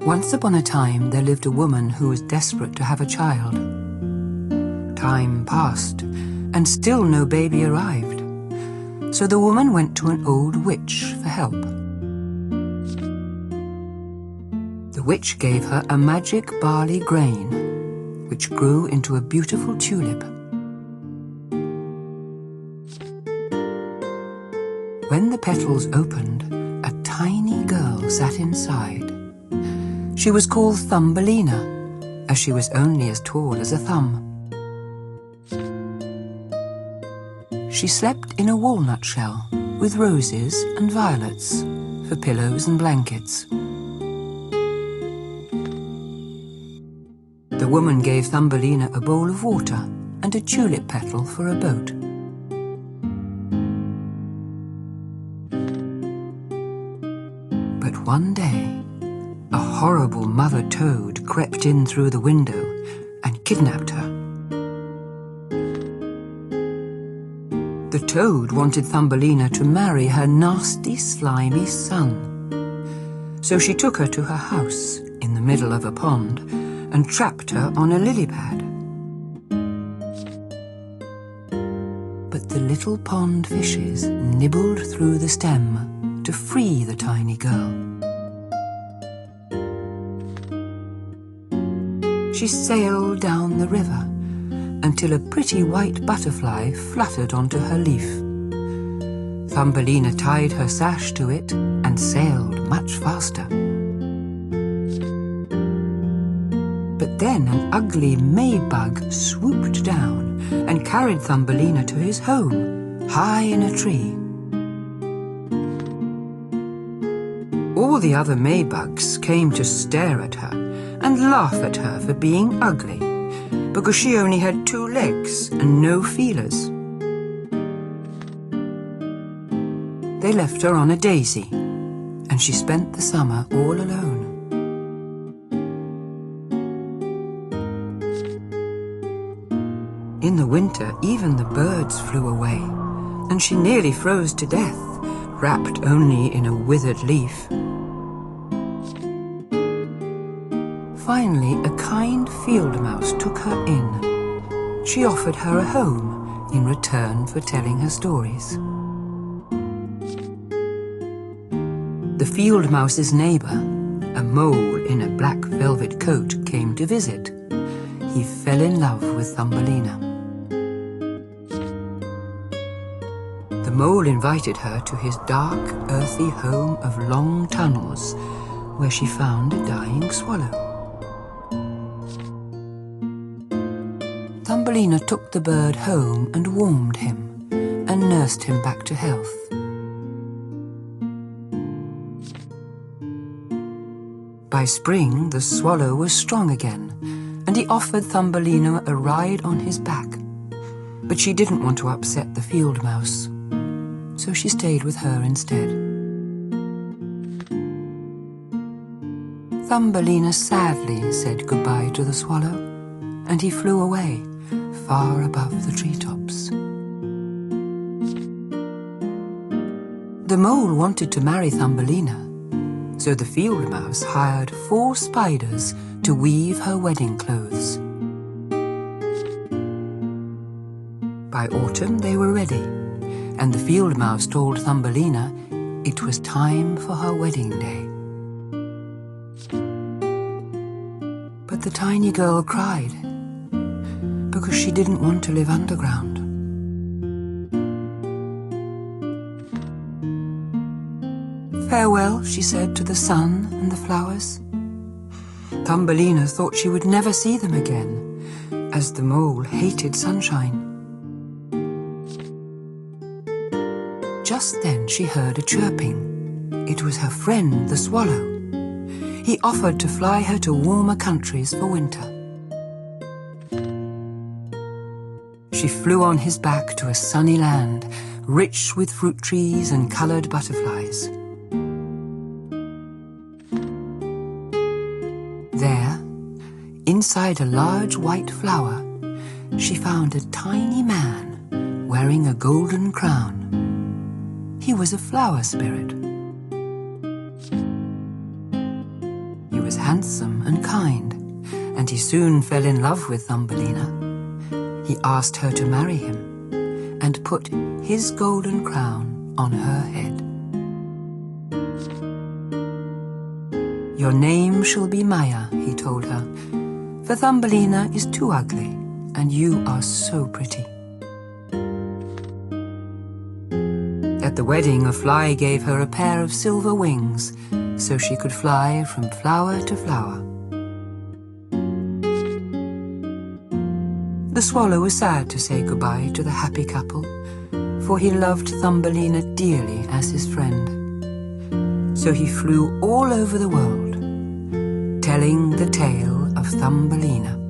Once upon a time, there lived a woman who was desperate to have a child. Time passed, and still no baby arrived. So the woman went to an old witch for help. The witch gave her a magic barley grain, which grew into a beautiful tulip. When the petals opened, a tiny girl sat inside. She was called Thumbelina, as she was only as tall as a thumb. She slept in a walnut shell with roses and violets for pillows and blankets. The woman gave Thumbelina a bowl of water and a tulip petal for a boat. But one day, a horrible mother toad crept in through the window and kidnapped her. The toad wanted Thumbelina to marry her nasty, slimy son. So she took her to her house in the middle of a pond and trapped her on a lily pad. But the little pond fishes nibbled through the stem to free the tiny girl. She sailed down the river until a pretty white butterfly fluttered onto her leaf. Thumbelina tied her sash to it and sailed much faster. But then an ugly May-bug swooped down and carried Thumbelina to his home, high in a tree. All the other May-bugs came to stare at her and laugh at her for being ugly, because she only had 2 legs and no feelers. They left her on a daisy, and she spent the summer all alone. In the winter, even the birds flew away, and she nearly froze to death, wrapped only in a withered leaf. Finally, a kind field mouse took her in. She offered her a home in return for telling her stories. The field mouse's neighbour, a mole in a black velvet coat, came to visit. He fell in love with Thumbelina. The mole invited her to his dark, earthy home of long tunnels, where she found a dying swallow. Thumbelina took the bird home and warmed him, and nursed him back to health. By spring, the swallow was strong again, and he offered Thumbelina a ride on his back. But she didn't want to upset the field mouse, so she stayed with her instead. Thumbelina sadly said goodbye to the swallow, and he flew away, far above the treetops. The mole wanted to marry Thumbelina, so the field mouse hired 4 spiders to weave her wedding clothes. By autumn they were ready, and the field mouse told Thumbelina it was time for her wedding day. But the tiny girl cried, because she didn't want to live underground. Farewell, she said to the sun and the flowers. Thumbelina thought she would never see them again, as the mole hated sunshine. Just then she heard a chirping. It was her friend, the swallow. He offered to fly her to warmer countries for winter. She flew on his back to a sunny land, rich with fruit trees and coloured butterflies. There, inside a large white flower, she found a tiny man wearing a golden crown. He was a flower spirit. He was handsome and kind, and he soon fell in love with Thumbelina. He asked her to marry him and put his golden crown on her head. Your name shall be Maya, he told her, for Thumbelina is too ugly, and you are so pretty. At the wedding, a fly gave her a pair of silver wings, so she could fly from flower to flower. The swallow was sad to say goodbye to the happy couple, for he loved Thumbelina dearly as his friend. So he flew all over the world, telling the tale of Thumbelina.